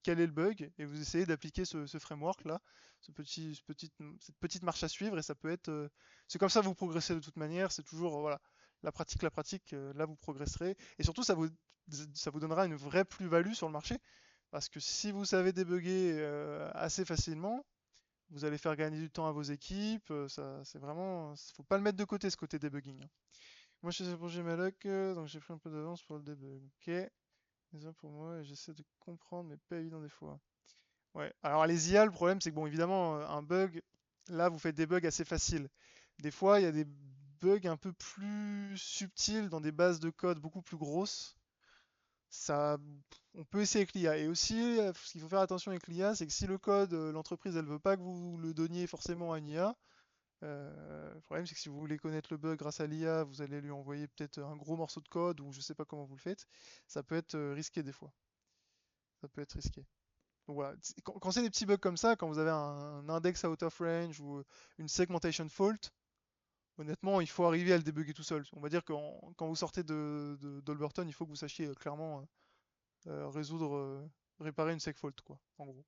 quel est le bug et vous essayez d'appliquer ce framework là, cette petite marche à suivre et ça peut être, c'est comme ça que vous progressez de toute manière. C'est toujours voilà, la pratique, là vous progresserez et surtout ça vous donnera une vraie plus-value sur le marché parce que si vous savez débugger assez facilement, vous allez faire gagner du temps à vos équipes. Ça, c'est vraiment, faut pas le mettre de côté ce côté debugging, hein. Moi, je suis sur le projet Malloc, donc j'ai pris un peu d'avance pour le debug. Ok, désolé pour moi, et j'essaie de comprendre, mais pas évident des fois. Ouais. Alors les IA, le problème, c'est que bon, évidemment, un bug, là, vous faites des bugs assez faciles. Des fois, il y a des bugs un peu plus subtils dans des bases de code beaucoup plus grosses. Ça, on peut essayer avec l'IA. Et aussi, ce qu'il faut faire attention avec l'IA, c'est que si le code, l'entreprise, elle veut pas que vous le donniez forcément à une IA, le problème, c'est que si vous voulez connaître le bug grâce à l'IA, vous allez lui envoyer peut-être un gros morceau de code ou je sais pas comment vous le faites. Ça peut être risqué des fois. Ça peut être risqué. Donc voilà. Quand c'est des petits bugs comme ça, quand vous avez un index out of range ou une segmentation fault, honnêtement, il faut arriver à le débugger tout seul. On va dire que quand vous sortez d'Olberton, il faut que vous sachiez clairement résoudre, réparer une seg fault, quoi, en gros.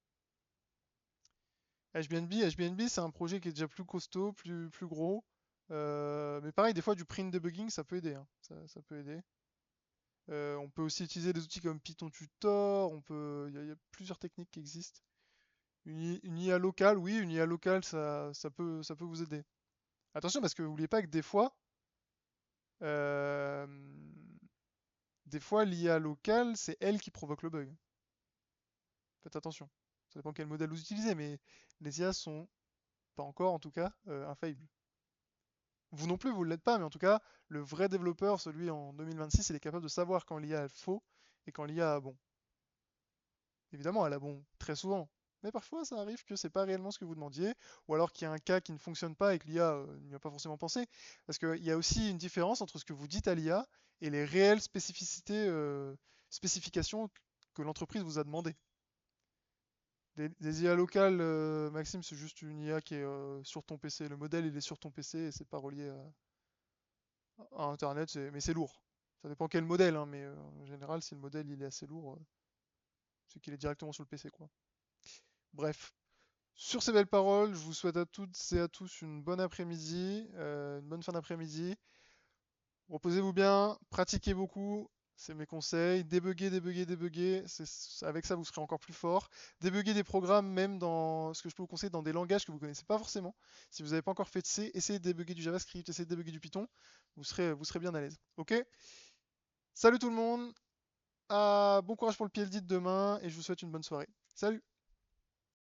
HBNB, c'est un projet qui est déjà plus costaud, plus gros. Mais pareil, des fois, du print debugging, ça peut aider, hein. Ça peut aider. On peut aussi utiliser des outils comme Python Tutor. Il y a plusieurs techniques qui existent. Une IA locale, oui, une IA locale, ça peut vous aider. Attention, parce que n'oubliez pas que euh, des fois, l'IA locale, c'est elle qui provoque le bug. Faites attention. Ça dépend quel modèle vous utilisez, mais les IA sont, pas encore en tout cas, infaillibles. Vous non plus, vous ne l'êtes pas, mais en tout cas, le vrai développeur, celui en 2026, il est capable de savoir quand l'IA est faux et quand l'IA a bon. Évidemment, elle a bon très souvent. Mais parfois, ça arrive que c'est pas réellement ce que vous demandiez, ou alors qu'il y a un cas qui ne fonctionne pas et que l'IA n'y a pas forcément pensé. Parce qu'il y a aussi une différence entre ce que vous dites à l'IA et les réelles spécifications que l'entreprise vous a demandé. Des IA locales, Maxime, c'est juste une IA qui est sur ton PC. Le modèle, il est sur ton PC et c'est pas relié à Internet, mais c'est lourd. Ça dépend quel modèle, hein, mais en général, si le modèle il est assez lourd, c'est qu'il est directement sur le PC, quoi. Bref, sur ces belles paroles, je vous souhaite à toutes et à tous une bonne après-midi, une bonne fin d'après-midi. Reposez-vous bien, pratiquez beaucoup, c'est mes conseils. Débuguez, débuguez, débuguez. Avec ça, vous serez encore plus fort. Débuguez des programmes, même dans ce que je peux vous conseiller, dans des langages que vous ne connaissez pas forcément. Si vous n'avez pas encore fait de C, essayez de débugger du JavaScript, essayez de débugger du Python. Vous serez bien à l'aise. Ok? Salut tout le monde, bon courage pour le PLD de demain et je vous souhaite une bonne soirée. Salut!